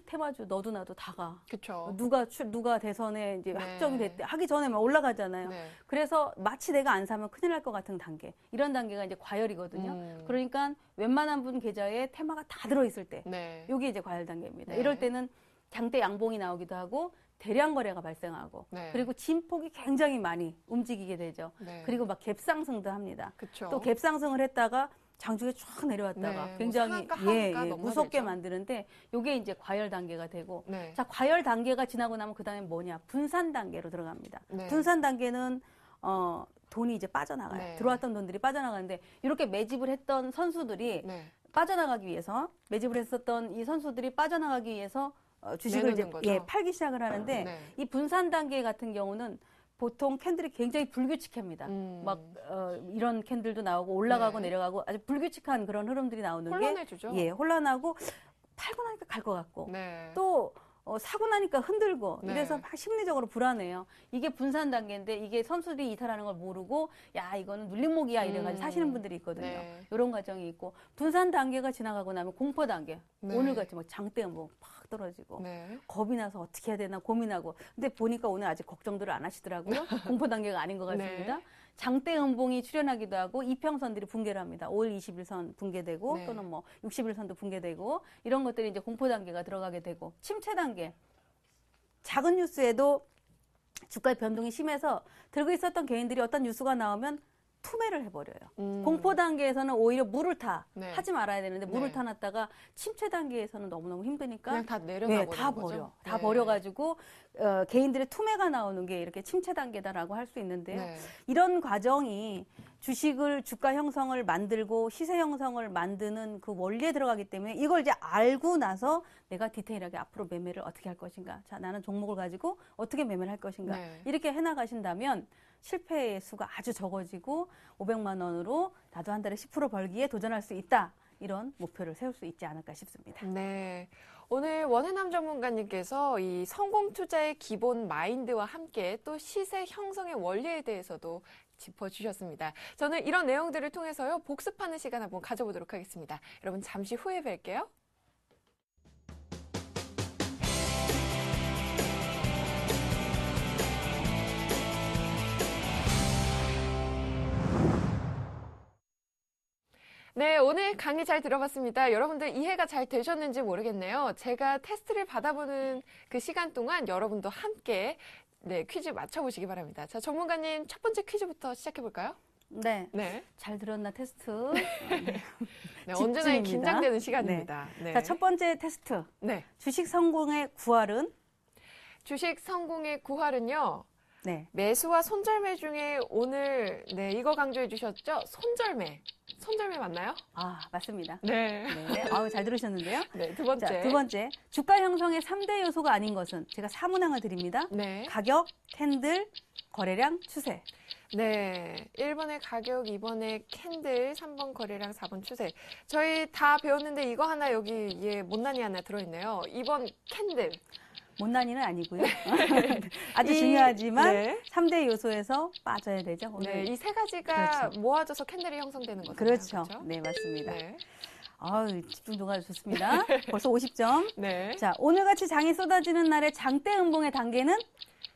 테마주 너도 나도 다 가. 그쵸. 누가 대선에 이제 확정이 됐대. 하기 전에 막 올라가잖아요. 그래서 마치 내가 안 사면 큰일 날 것 같은 단계. 이런 단계가 이제 과열이거든요. 그러니까 웬만한 분 계좌에 테마가 다 들어있을 때. 이게 이제 과열 단계입니다. 이럴 때는 장대 양봉이 나오기도 하고 대량 거래가 발생하고 그리고 진폭이 굉장히 많이 움직이게 되죠. 그리고 막 갭상승도 합니다. 그쵸. 또 갭상승을 했다가 장중에 쫙 내려왔다가 굉장히 무섭게 만드는데 이게 이제 과열 단계가 되고 자, 과열 단계가 지나고 나면 그다음에 뭐냐? 분산 단계로 들어갑니다. 분산 단계는 돈이 이제 빠져나가요. 들어왔던 돈들이 빠져나가는데 이렇게 매집을 했던 선수들이 빠져나가기 위해서 매집을 했었던 이 선수들이 빠져나가기 위해서 주식을 이제 팔기 시작을 하는데 이 분산 단계 같은 경우는 보통 캔들이 굉장히 불규칙합니다. 이런 캔들도 나오고 올라가고 내려가고 아주 불규칙한 그런 흐름들이 나오는 혼란해주죠. 게 혼란하고 팔고 나니까 갈 것 같고 또 사고 나니까 흔들고 이래서 막 심리적으로 불안해요. 이게 분산 단계인데 이게 선수들이 이탈하는 걸 모르고 야 이거는 눌림목이야 이래가지고 사시는 분들이 있거든요. 이런 과정이 있고 분산 단계가 지나가고 나면 공포 단계. 오늘같이 막 장대 뭐 팍 떨어지고 겁이 나서 어떻게 해야 되나 고민하고 근데 보니까 오늘 아직 걱정들을 안 하시더라고요. 공포 단계가 아닌 것 같습니다. 장대 음봉이 출현하기도 하고 이평선들이 붕괴를 합니다. 5일 20일선 붕괴되고 또는 뭐 60일선도 붕괴되고 이런 것들이 이제 공포 단계가 들어가게 되고 침체 단계. 작은 뉴스에도 주가의 변동이 심해서 들고 있었던 개인들이 어떤 뉴스가 나오면 투매를 해버려요. 공포 단계에서는 오히려 물을 하지 말아야 되는데 물을 타놨다가 침체 단계에서는 너무너무 힘드니까 그냥 다 내려가버리는 다 버려. 다 버려가지고 개인들의 투매가 나오는 게 이렇게 침체 단계다라고 할 수 있는데요. 이런 과정이 주식을 주가 형성을 만들고 시세 형성을 만드는 그 원리에 들어가기 때문에 이걸 이제 알고 나서 내가 디테일하게 앞으로 매매를 어떻게 할 것인가. 자, 나는 종목을 가지고 어떻게 매매를 할 것인가. 이렇게 해나가신다면 실패의 수가 아주 적어지고 500만 원으로 나도 한 달에 10% 벌기에 도전할 수 있다. 이런 목표를 세울 수 있지 않을까 싶습니다. 네. 오늘 원해남 전문가님께서 이 성공 투자의 기본 마인드와 함께 또 시세 형성의 원리에 대해서도 짚어주셨습니다. 저는 이런 내용들을 통해서요, 복습하는 시간 한번 가져보도록 하겠습니다. 여러분 잠시 후에 뵐게요. 네, 오늘 강의 잘 들어봤습니다. 여러분들 이해가 잘 되셨는지 모르겠네요. 제가 테스트를 받아보는 그 시간 동안 여러분도 함께 퀴즈 맞춰보시기 바랍니다. 자, 전문가님 첫 번째 퀴즈부터 시작해볼까요? 네. 잘 들었나 테스트. 언제나 긴장되는 시간입니다. 자, 첫 번째 테스트. 주식 성공의 9할은? 주식 성공의 9할은요. 매수와 손절매 중에 오늘 이거 강조해 주셨죠? 손절매 맞나요? 아, 맞습니다. 아우, 잘 들으셨는데요? 두 번째. 자, 두 번째. 주가 형성의 3대 요소가 아닌 것은 제가 4문항을 드립니다. 가격, 캔들, 거래량, 추세. 1번의 가격, 2번의 캔들, 3번 거래량, 4번 추세. 저희 다 배웠는데 이거 하나 여기에 못난이 하나 들어있네요. 2번 캔들. 못난이는 아니고요. 아주 중요하지만 네. 3대 요소에서 빠져야 되죠. 오늘. 네, 이 세 가지가 그렇죠. 모아져서 캔들이 형성되는 거잖아요. 그렇죠. 그렇죠? 네, 맞습니다. 네. 아유, 집중도가 좋습니다. 벌써 50점. 네. 자, 오늘같이 장이 쏟아지는 날의 장대 음봉의 단계는?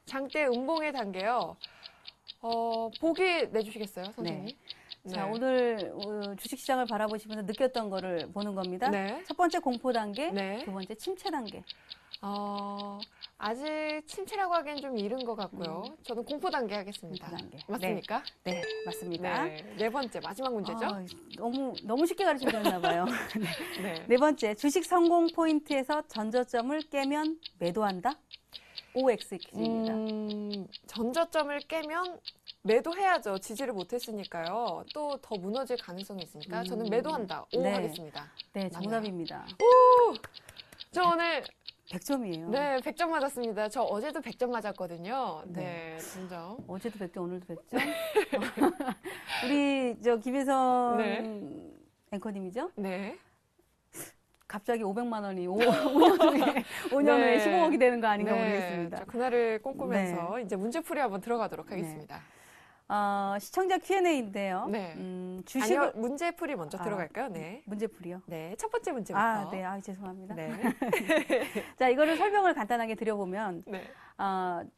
장대 음봉의 단계요. 보기 내주시겠어요, 선생님? 네. 자, 오늘 주식시장을 바라보시면서 느꼈던 거를 보는 겁니다. 네. 첫 번째 공포 단계, 네. 두 번째 침체 단계. 아직 침체라고 하기엔 좀 이른 것 같고요. 저는 공포 단계 하겠습니다. 공포 단계. 맞습니까? 네, 맞습니다. 네 번째, 마지막 문제죠? 너무 쉽게 가르쳐드렸나 봐요. 네. 네 번째, 주식 성공 포인트에서 전저점을 깨면 매도한다? OX 퀴즈입니다. 전저점을 깨면 매도해야죠. 지지를 못했으니까요. 또 더 무너질 가능성이 있으니까 저는 매도한다. O 네. 하겠습니다. 네, 정답입니다. 저 오늘 100점이에요. 네 100점 맞았습니다. 저 어제도 100점 맞았거든요. 네, 진짜. 어제도 100점, 오늘도 100점. 우리 김혜선 네. 앵커님이죠? 네. 갑자기 500만 원이 5년 후에 네. 15억이 되는 거 아닌가 네, 모르겠습니다. 자, 그날을 꿈꾸면서 이제 문제풀이 한번 들어가도록 하겠습니다. 시청자 Q&A인데요. 네. 주식을 아니요, 문제풀이 먼저 들어갈까요? 네. 문제풀이요. 네, 첫 번째 문제부터. 네, 죄송합니다. 네. 자, 이거를 설명을 간단하게 드려보면 네.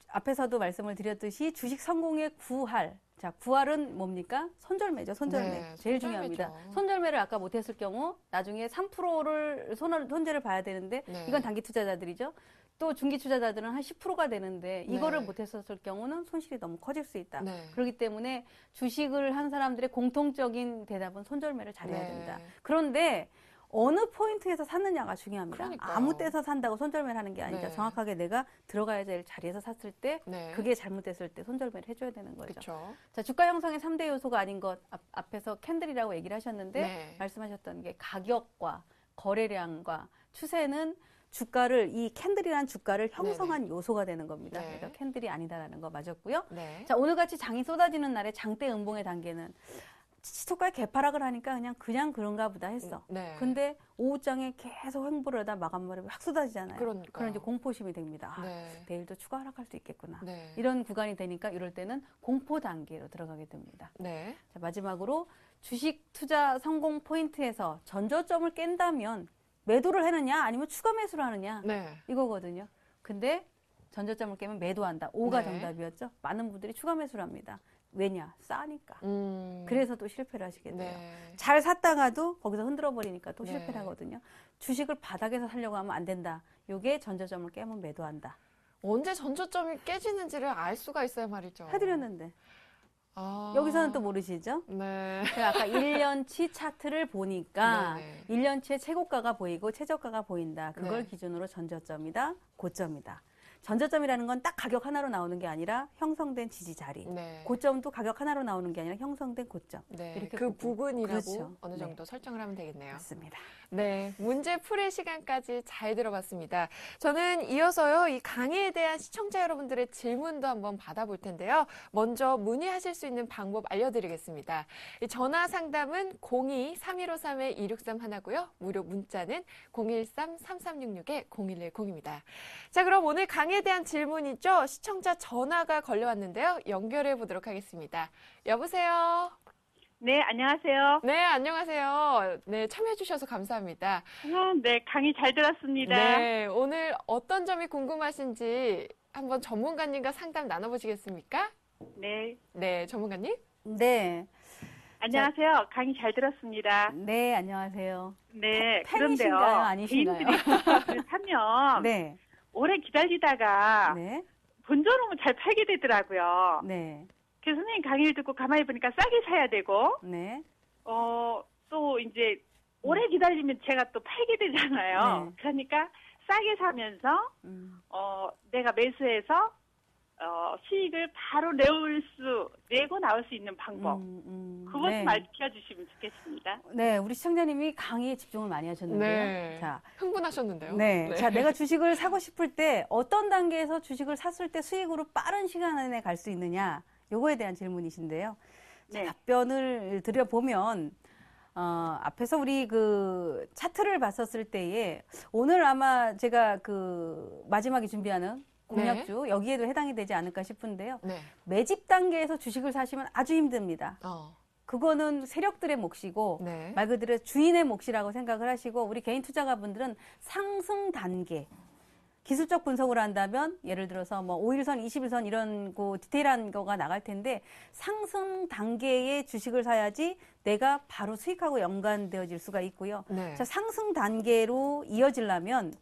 앞에서도 말씀을 드렸듯이 주식 성공의 구할. 자, 구할은 뭡니까? 손절매죠, 손절매. 네, 제일 손절매죠. 중요합니다. 손절매를 아까 못했을 경우 나중에 3%를 손절을 봐야 되는데 네. 이건 단기 투자자들이죠. 또 중기 투자자들은 한 10%가 되는데 이거를 네. 못했었을 경우는 손실이 너무 커질 수 있다. 네. 그렇기 때문에 주식을 한 사람들의 공통적인 대답은 손절매를 잘해야 네. 된다. 그런데 어느 포인트에서 샀느냐가 중요합니다. 그러니까요. 아무 때서 산다고 손절매를 하는 게 아니죠. 네. 정확하게 내가 들어가야 될 자리에서 샀을 때 네. 그게 잘못됐을 때 손절매를 해줘야 되는 거죠. 그렇죠. 자, 주가 형성의 3대 요소가 아닌 것 앞에서 캔들이라고 얘기를 하셨는데 네. 말씀하셨던 게 가격과 거래량과 추세는 주가를 이 캔들이라는 주가를 형성한 요소가 되는 겁니다. 네. 그래서 캔들이 아니다라는 거 맞았고요. 네. 자, 오늘같이 장이 쏟아지는 날에 장대 음봉의 단계는 시초가에 개파락을 하니까 그냥 그런가 보다 했어. 네. 근데 오후장에 계속 횡보를 하다 마감물에 확 쏟아지잖아요. 그러니까요. 그럼 이제 공포심이 됩니다. 네. 내일도 추가 하락할 수 있겠구나. 네. 이런 구간이 되니까 이럴 때는 공포 단계로 들어가게 됩니다. 네. 자, 마지막으로 주식 투자 성공 포인트에서 전저점을 깬다면 매도를 하느냐 아니면 추가 매수를 하느냐 네. 이거거든요. 근데 전저점을 깨면 매도한다. 5가 네. 정답이었죠. 많은 분들이 추가 매수를 합니다. 왜냐? 싸니까. 음. 그래서 또 실패를 하시게 돼요. 네. 잘 샀다가도 거기서 흔들어 버리니까 또 네. 실패를 하거든요. 주식을 바닥에서 사려고 하면 안 된다. 요게 전저점을 깨면 매도한다. 언제 전저점이 깨지는지를 알 수가 있어야 말이죠. 해드렸는데 아. 여기서는 또 모르시죠? 네. 제가 아까 1년치 차트를 보니까 네네. 1년치의 최고가가 보이고 최저가가 보인다. 그걸 네. 기준으로 전저점이다, 고점이다. 전저점이라는 건 딱 가격 하나로 나오는 게 아니라 형성된 지지 자리. 네. 고점도 가격 하나로 나오는 게 아니라 형성된 고점. 네. 이렇게 그 보고. 부분이라고 그렇죠. 어느 네. 정도 설정을 하면 되겠네요. 맞습니다. 네, 문제 풀이 시간까지 잘 들어봤습니다. 저는 이어서요, 이 강의에 대한 시청자 여러분들의 질문도 한번 받아볼 텐데요. 먼저 문의하실 수 있는 방법 알려드리겠습니다. 이 전화 상담은 02-3153-2631고요. 무료 문자는 013-3366-0110입니다. 자, 그럼 오늘 강의에 대한 질문이죠. 시청자 전화가 걸려왔는데요. 연결해 보도록 하겠습니다. 여보세요? 네, 안녕하세요. 네, 안녕하세요. 네, 참여해주셔서 감사합니다. 네, 강의 잘 들었습니다. 네, 오늘 어떤 점이 궁금하신지 한번 전문가님과 상담 나눠보시겠습니까? 네, 네, 전문가님. 네. 안녕하세요. 강의 잘 들었습니다. 네, 안녕하세요. 네, 팬이신가요? 그런데요. 아니신가요? 개인들이 사면 네. 오래 기다리다가 네. 본전오면 잘 팔게 되더라고요. 네. 그래서 선생님 강의를 듣고 가만히 보니까 싸게 사야 되고, 네. 또 이제 오래 기다리면 제가 또 팔게 되잖아요. 네. 그러니까 싸게 사면서, 내가 매수해서, 수익을 바로 내고 나올 수 있는 방법. 그것 네. 좀 알려주시면 좋겠습니다. 네, 우리 시청자님이 강의에 집중을 많이 하셨는데요. 네. 자, 흥분하셨는데요. 네. 자, 내가 주식을 사고 싶을 때 어떤 단계에서 주식을 샀을 때 수익으로 빠른 시간 안에 갈 수 있느냐, 요거에 대한 질문이신데요. 자, 네. 답변을 드려보면, 앞에서 우리 그 차트를 봤었을 때에 오늘 아마 제가 그 마지막에 준비하는 공약주 여기에도 해당이 되지 않을까 싶은데요. 네. 매집 단계에서 주식을 사시면 아주 힘듭니다. 그거는 세력들의 몫이고 네. 말 그대로 주인의 몫이라고 생각을 하시고 우리 개인 투자가분들은 상승 단계 기술적 분석을 한다면 예를 들어서 뭐 5일선, 20일선 이런 거 디테일한 거가 나갈 텐데 상승 단계의 주식을 사야지 내가 바로 수익하고 연관되어질 수가 있고요. 네. 자, 상승 단계로 이어지려면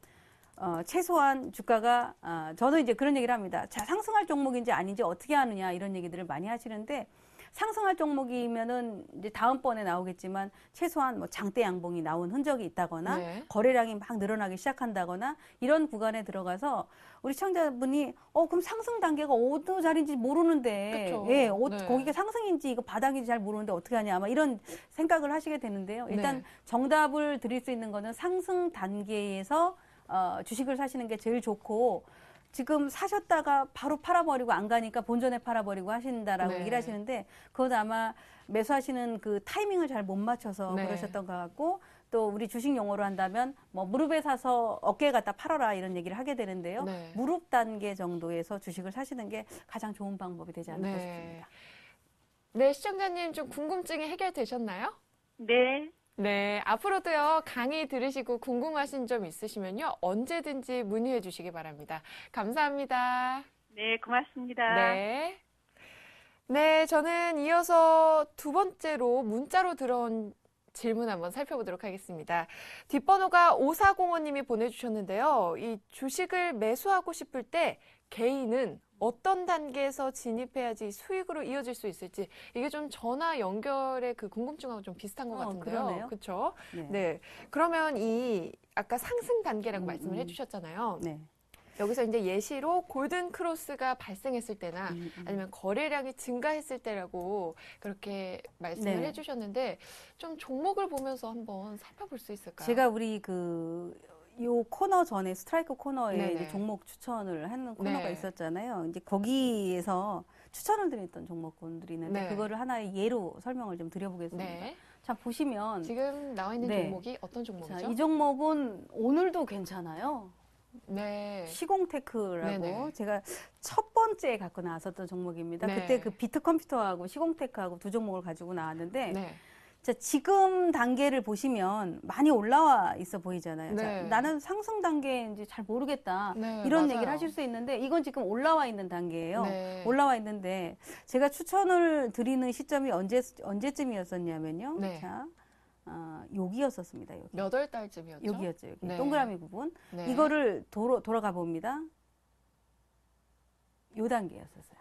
최소한 주가가 저는 이제 그런 얘기를 합니다. 자, 상승할 종목인지 아닌지 어떻게 하느냐 이런 얘기들을 많이 하시는데 상승할 종목이면은 이제 다음번에 나오겠지만 최소한 뭐 장대 양봉이 나온 흔적이 있다거나 네. 거래량이 막 늘어나기 시작한다거나 이런 구간에 들어가서 우리 시청자분이 그럼 상승 단계가 어느 자리인지 모르는데 그쵸. 예, 네. 거기가 상승인지 이거 바닥인지 잘 모르는데 어떻게 하냐 아마 이런 생각을 하시게 되는데요. 일단 네. 정답을 드릴 수 있는 거는 상승 단계에서 주식을 사시는 게 제일 좋고 지금 사셨다가 바로 팔아버리고 안 가니까 본전에 팔아버리고 하신다라고 네. 얘기를 하시는데 그것 아마 매수하시는 그 타이밍을 잘 못 맞춰서 네. 그러셨던 것 같고 또 우리 주식 용어로 한다면 뭐 무릎에 사서 어깨에 갖다 팔아라 이런 얘기를 하게 되는데요. 네. 무릎 단계 정도에서 주식을 사시는 게 가장 좋은 방법이 되지 않을까 네. 싶습니다. 네, 시청자님 좀 궁금증이 해결되셨나요? 네. 네, 앞으로도요, 강의 들으시고 궁금하신 점 있으시면요, 언제든지 문의해 주시기 바랍니다. 감사합니다. 네, 고맙습니다. 네. 네, 저는 이어서 두 번째로 문자로 들어온 질문 한번 살펴보도록 하겠습니다. 뒷번호가 5405님이 보내주셨는데요. 이 주식을 매수하고 싶을 때 개인은 어떤 단계에서 진입해야지 수익으로 이어질 수 있을지 이게 좀 전화 연결의 그 궁금증하고 좀 비슷한 것 같은데요. 그러네요. 그렇죠? 네. 네. 그러면 이 아까 상승 단계라고 말씀을 해주셨잖아요. 네. 여기서 이제 예시로 골든 크로스가 발생했을 때나 아니면 거래량이 증가했을 때라고 그렇게 말씀을 네. 해주셨는데 좀 종목을 보면서 한번 살펴볼 수 있을까요? 제가 우리 요 코너 전에 스트라이크 코너에 네네. 이제 종목 추천을 하는 코너가 네. 있었잖아요. 이제 거기에서 추천을 드렸던 종목군들이 있는데 네. 그거를 하나의 예로 설명을 좀 드려보겠습니다. 네. 자, 보시면 지금 나와 있는 네. 종목이 어떤 종목이죠? 자, 이 종목은 오늘도 괜찮아요. 네. 시공테크라고 네네. 제가 첫 번째 갖고 나왔었던 종목입니다. 네. 그때 그 비트컴퓨터하고 시공테크하고 두 종목을 가지고 나왔는데 네. 자, 지금 단계를 보시면 많이 올라와 있어 보이잖아요. 자, 네. 나는 상승 단계인지 잘 모르겠다. 네, 이런 맞아요. 얘기를 하실 수 있는데 이건 지금 올라와 있는 단계예요. 네. 올라와 있는데 제가 추천을 드리는 시점이 언제쯤이었었냐면요. 네. 자, 여기였었습니다. 여기. 몇 월 달쯤이었죠? 여기였죠. 여기. 네. 동그라미 부분. 네. 이거를 돌아가 봅니다. 요 단계였었어요.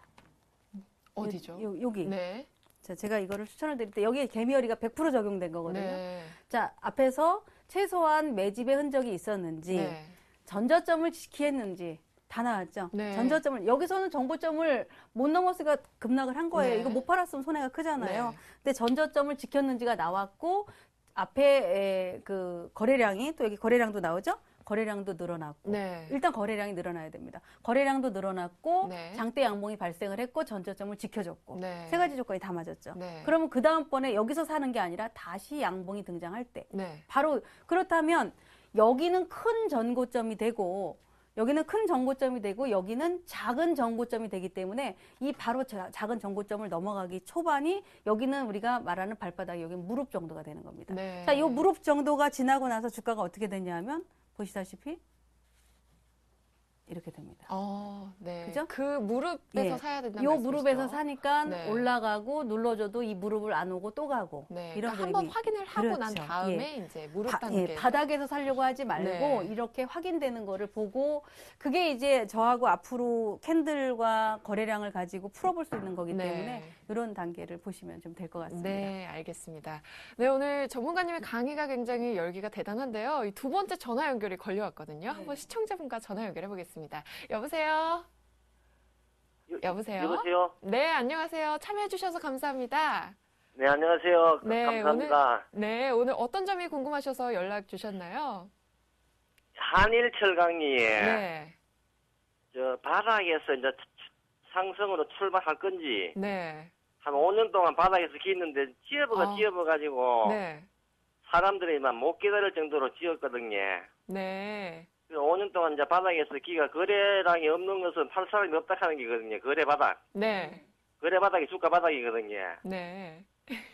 어디죠? 여기. 네. 자, 제가 이거를 추천을 드릴 때 여기에 개미허리가 100% 적용된 거거든요. 네. 자, 앞에서 최소한 매집의 흔적이 있었는지, 네. 전저점을 지키했는지 다 나왔죠. 네. 전저점을 여기서는 정보점을 못 넘었으니까 급락을 한 거예요. 네. 이거 못 팔았으면 손해가 크잖아요. 네. 근데 전저점을 지켰는지가 나왔고 앞에 그 거래량이 또 여기 거래량도 나오죠. 거래량도 늘어났고 네. 일단 거래량이 늘어나야 됩니다. 거래량도 늘어났고 네. 장대 양봉이 발생을 했고 전저점을 지켜줬고 네. 세 가지 조건이 다 맞았죠. 네. 그러면 그 다음번에 여기서 사는 게 아니라 다시 양봉이 등장할 때 네. 바로 그렇다면 여기는 큰 전고점이 되고 여기는 큰 전고점이 되고 여기는 작은 전고점이 되기 때문에 이 바로 작은 전고점을 넘어가기 초반이 여기는 우리가 말하는 발바닥이 여기 무릎 정도가 되는 겁니다. 네. 자, 이 무릎 정도가 지나고 나서 주가가 어떻게 되냐면 보시다시피 이렇게 됩니다. 네. 그죠? 그 무릎에서 예. 사야 된다는 요 말씀이시죠? 무릎에서 사니까 네. 올라가고 눌러줘도 이 무릎을 안 오고 또 가고 네. 이런 그러니까 한번 그림이 확인을 하고 난 그렇죠. 다음에 이제 무릎 단계. 바닥에서 살려고 하지 말고 네. 이렇게 확인되는 거를 보고 그게 이제 저하고 앞으로 캔들과 거래량을 가지고 풀어볼 수 있는 거기 네. 때문에 이런 단계를 보시면 좀 될 것 같습니다. 네, 알겠습니다. 네, 오늘 전문가님의 강의가 굉장히 열기가 대단한데요. 이 두 번째 전화 연결이 걸려왔거든요. 한번 시청자분과 전화 연결해 보겠습니다. 여보세요? 여보세요? 여보세요? 네, 안녕하세요. 참여해 주셔서 감사합니다. 네, 안녕하세요. 네, 감사합니다. 오늘 어떤 점이 궁금하셔서 연락 주셨나요? 한일철강리 네. 저 바닥에서 이제 상승으로 출발할 건지 네. 한 5년 동안 바닥에서 기는데 아. 지어버가지고 네. 사람들이 막 못 기다릴 정도로 지었거든요. 네. 5년 동안 이제 바닥에서 기가 거래량이 없는 것은 팔 사람이 없다 하는 게거든요. 거래 바닥. 네. 거래 바닥이 주가 바닥이거든요. 네.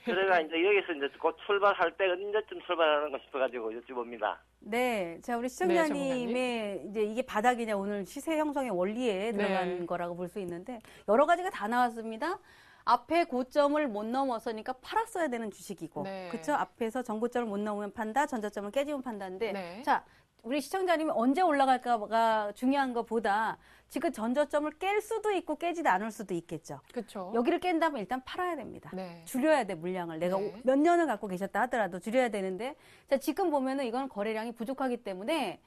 그래가 이제 여기서 이제 곧 출발할 때 언제쯤 출발하는가 싶어가지고 여쭤봅니다. 네, 자 우리 전문가님. 시청자님의 이제 이게 바닥이냐 오늘 시세 형성의 원리에 들어간 네. 거라고 볼 수 있는데 여러 가지가 다 나왔습니다. 앞에 고점을 못 넘어서니까 팔았어야 되는 주식이고, 네. 그렇죠? 앞에서 전고점을 못 넘으면 판다, 전저점을 깨지면 판다인데, 네. 자 우리 시청자님이 언제 올라갈까가 중요한 것보다 지금 전저점을 깰 수도 있고 깨지도 않을 수도 있겠죠. 그렇죠. 여기를 깬다면 일단 팔아야 됩니다. 네. 줄여야 돼, 물량을. 내가 네. 몇 년을 갖고 계셨다 하더라도 줄여야 되는데, 자, 지금 보면은 이건 거래량이 부족하기 때문에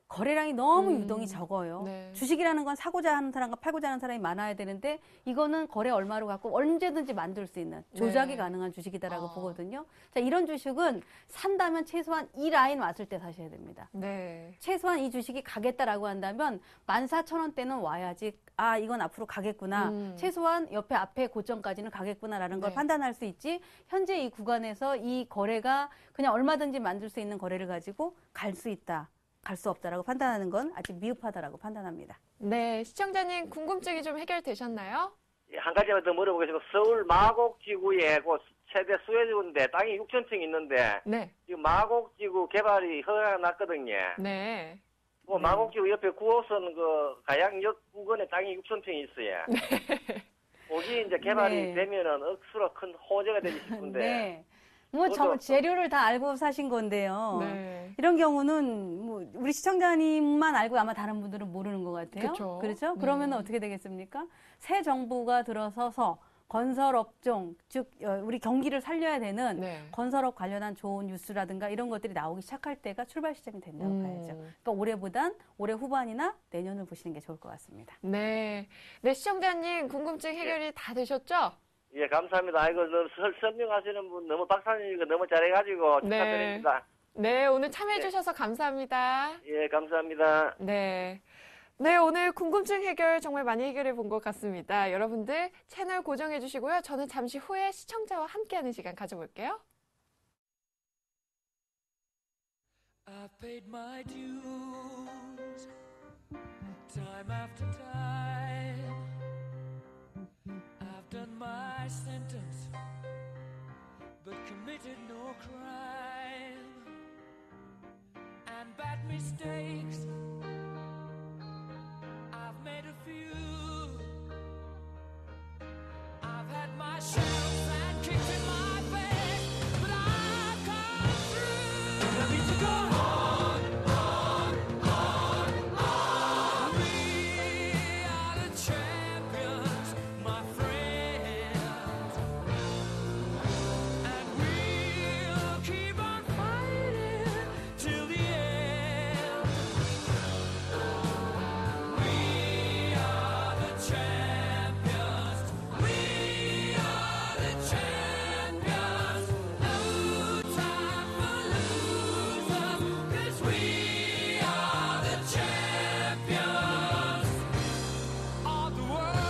거래량이 너무 유동이 적어요. 네. 주식이라는 건 사고자 하는 사람과 팔고자 하는 사람이 많아야 되는데, 이거는 거래 얼마로 갖고 언제든지 만들 수 있는 조작이 네. 가능한 주식이다라고 아. 보거든요. 자, 이런 주식은 산다면 최소한 이 라인 왔을 때 사셔야 됩니다. 네. 최소한 이 주식이 가겠다라고 한다면 14,000원대는 와야지 아 이건 앞으로 가겠구나. 최소한 옆에 앞에 고점까지는 가겠구나라는 걸 네. 판단할 수 있지. 현재 이 구간에서 이 거래가 그냥 얼마든지 만들 수 있는 거래를 가지고 갈 수 있다. 갈 수 없다라고 판단하는 건 아직 미흡하다라고 판단합니다. 네. 시청자님 궁금증이 좀 해결되셨나요? 예, 한 가지만 더 물어보겠습니다. 서울 마곡지구에 그 최대 수혜지구인데 땅이 6,000평 있는데 네. 지금 마곡지구 개발이 허가가 났거든요. 네. 그 마곡지구 옆에 9호선 그 가양역 부근에 땅이 6,000평이 있어요. 거기 이제 개발이 네. 되면은 억수로 큰 호재가 되기 싶은데. 네. 뭐 저도- 재료를 다 알고 사신 건데요. 네. 이런 경우는 뭐 우리 시청자님만 알고 아마 다른 분들은 모르는 것 같아요. 그쵸. 그렇죠? 네. 그러면 어떻게 되겠습니까? 새 정부가 들어서서 건설업종, 즉 우리 경기를 살려야 되는 네. 건설업 관련한 좋은 뉴스라든가 이런 것들이 나오기 시작할 때가 출발 시점이 된다고 봐야죠. 그러니까 올해보단 올해 후반이나 내년을 보시는 게 좋을 것 같습니다. 네. 네, 시청자님 궁금증 해결이 다 되셨죠? 예, 감사합니다. 아이고, 너무 설명하시는 분 너무 박사님이고 너무 잘해가지고 네. 축하드립니다. 네, 오늘 참여해주셔서 감사합니다. 예, 감사합니다. 네. 네, 오늘 궁금증 해결 정말 많이 해결해 본 것 같습니다. 여러분들 채널 고정해 주시고요. 저는 잠시 후에 시청자와 함께하는 시간 가져볼게요. I've paid my dues time after time. I've done my sentence but committed no crime. And bad mistakes I've made a few. I've had my shells and kicked in my face, but I've come through. I need to go on. We are the champions, my friends, and we'll keep on fighting till the end. We are the champions. We are the champions. No time for losers, 'cause we are the champions of the world.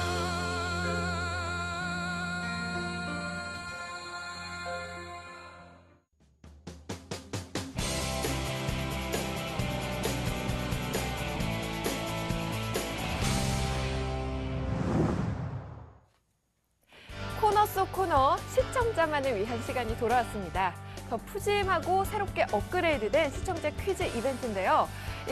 코너 속 코너 시청자만을 위한 시간이 돌아왔습니다. 더 푸짐하고 새롭게 업그레이드된 시청자 퀴즈 이벤트인데요.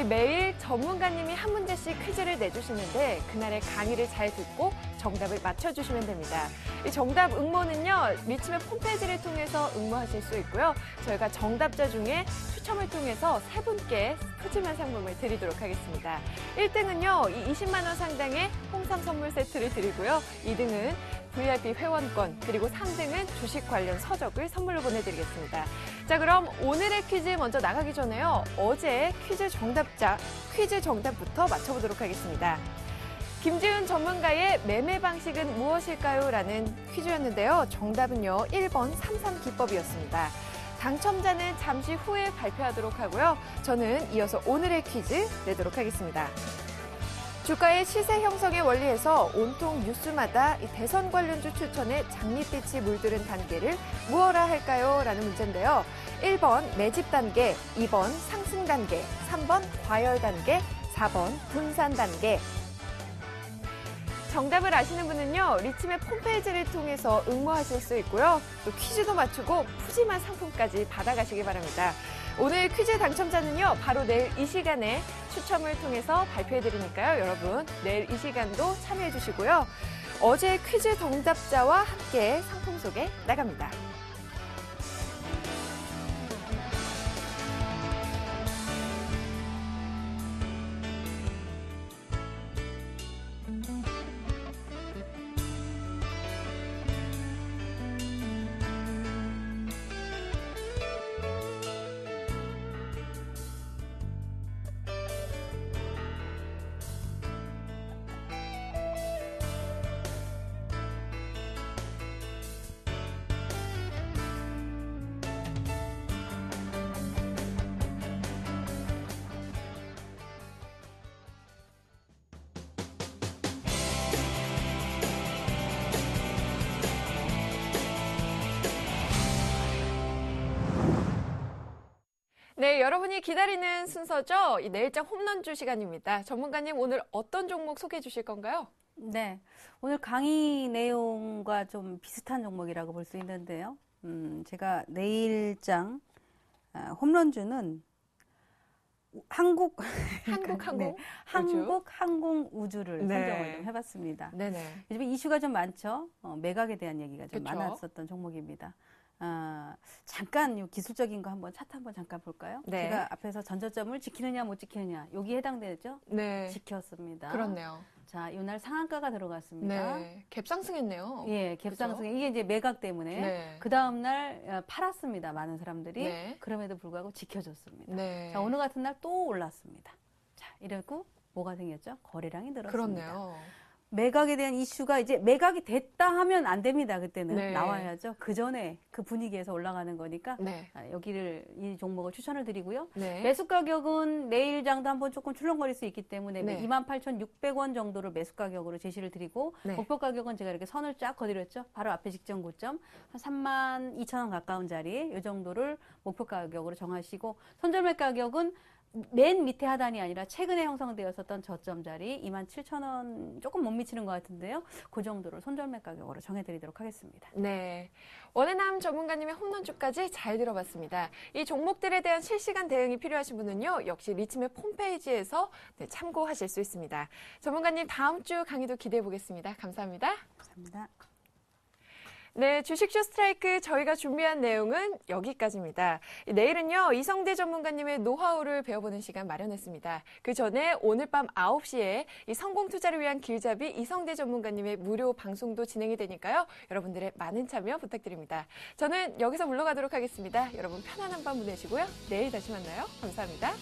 매일 전문가님이 한 문제씩 퀴즈를 내주시는데 그날의 강의를 잘 듣고 정답을 맞춰주시면 됩니다. 이 정답 응모는요. 리치맵 홈페이지를 통해서 응모하실 수 있고요. 저희가 정답자 중에 추첨을 통해서 3분께 푸짐한 상품을 드리도록 하겠습니다. 1등은요. 이 20만 원 상당의 홍삼 선물 세트를 드리고요. 2등은 VIP 회원권, 그리고 3등은 주식 관련 서적을 선물로 보내드리겠습니다. 자, 그럼 오늘의 퀴즈 먼저 나가기 전에요. 어제 퀴즈 정답부터 맞춰보도록 하겠습니다. 김지훈 전문가의 매매 방식은 무엇일까요? 라는 퀴즈였는데요. 정답은요. 1번 삼삼기법이었습니다. 당첨자는 잠시 후에 발표하도록 하고요. 저는 이어서 오늘의 퀴즈 내도록 하겠습니다. 주가의 시세 형성의 원리에서 온통 뉴스마다 이 대선 관련주 추천에 장밋빛이 물드는 단계를 무엇라 할까요? 라는 문제인데요. 1번 매집 단계, 2번 상승 단계, 3번 과열 단계, 4번 분산 단계. 정답을 아시는 분은요, 리치맵 홈페이지를 통해서 응모하실 수 있고요. 또 퀴즈도 맞추고 푸짐한 상품까지 받아가시기 바랍니다. 오늘 퀴즈 당첨자는요, 바로 내일 이 시간에 추첨을 통해서 발표해드리니까요. 여러분, 내일 이 시간도 참여해주시고요. 어제 퀴즈 정답자와 함께 상품 소개 나갑니다. 네, 여러분이 기다리는 순서죠. 이 내일장 홈런주 시간입니다. 전문가님, 오늘 어떤 종목 소개해 주실 건가요? 네, 오늘 강의 내용과 좀 비슷한 종목이라고 볼 수 있는데요. 제가 내일장 홈런주는 한국항공? 네, 한국항공우주를 네. 선정을 좀 해봤습니다. 네네. 요즘에 이슈가 좀 많죠. 매각에 대한 얘기가 좀 그쵸. 많았었던 종목입니다. 잠깐 요 기술적인 거 한번 차트 한번 잠깐 볼까요? 네. 제가 앞에서 전저점을 지키느냐 못 지키느냐 여기에 해당되죠? 네. 지켰습니다. 그렇네요. 자, 이날 상한가가 들어갔습니다. 네. 갭상승했네요. 예, 갭상승. 이게 이제 매각 때문에 네. 그 다음 날 팔았습니다. 많은 사람들이. 네. 그럼에도 불구하고 지켜줬습니다. 네. 자, 오늘 같은 날 또 올랐습니다. 자, 이러고 뭐가 생겼죠? 거래량이 늘었습니다. 그렇네요. 매각에 대한 이슈가 이제 매각이 됐다 하면 안 됩니다. 그때는 네. 나와야죠. 그 전에 그 분위기에서 올라가는 거니까 네. 이 종목을 추천을 드리고요. 네. 매수 가격은 내일장도 한번 조금 출렁거릴 수 있기 때문에 네. 28,600원 정도를 매수 가격으로 제시를 드리고 네. 목표 가격은 제가 이렇게 선을 쫙 그어드렸죠. 바로 앞에 직전 고점 한 32,000원 가까운 자리 이 정도를 목표 가격으로 정하시고 손절매 가격은 맨 밑에 하단이 아니라 최근에 형성되었었던 저점 자리 27,000원 조금 못 미치는 것 같은데요. 그 정도를 손절매 가격으로 정해드리도록 하겠습니다. 네. 원해남 전문가님의 홈런주까지 잘 들어봤습니다. 이 종목들에 대한 실시간 대응이 필요하신 분은요, 역시 리치맵 홈페이지에서 참고하실 수 있습니다. 전문가님 다음 주 강의도 기대해 보겠습니다. 감사합니다. 감사합니다. 네, 주식쇼 스트라이크 저희가 준비한 내용은 여기까지입니다. 내일은요, 이성대 전문가님의 노하우를 배워보는 시간 마련했습니다. 그 전에 오늘 밤 9시에 이 성공 투자를 위한 길잡이 이성대 전문가님의 무료 방송도 진행이 되니까요. 여러분들의 많은 참여 부탁드립니다. 저는 여기서 물러가도록 하겠습니다. 여러분 편안한 밤 보내시고요. 내일 다시 만나요. 감사합니다.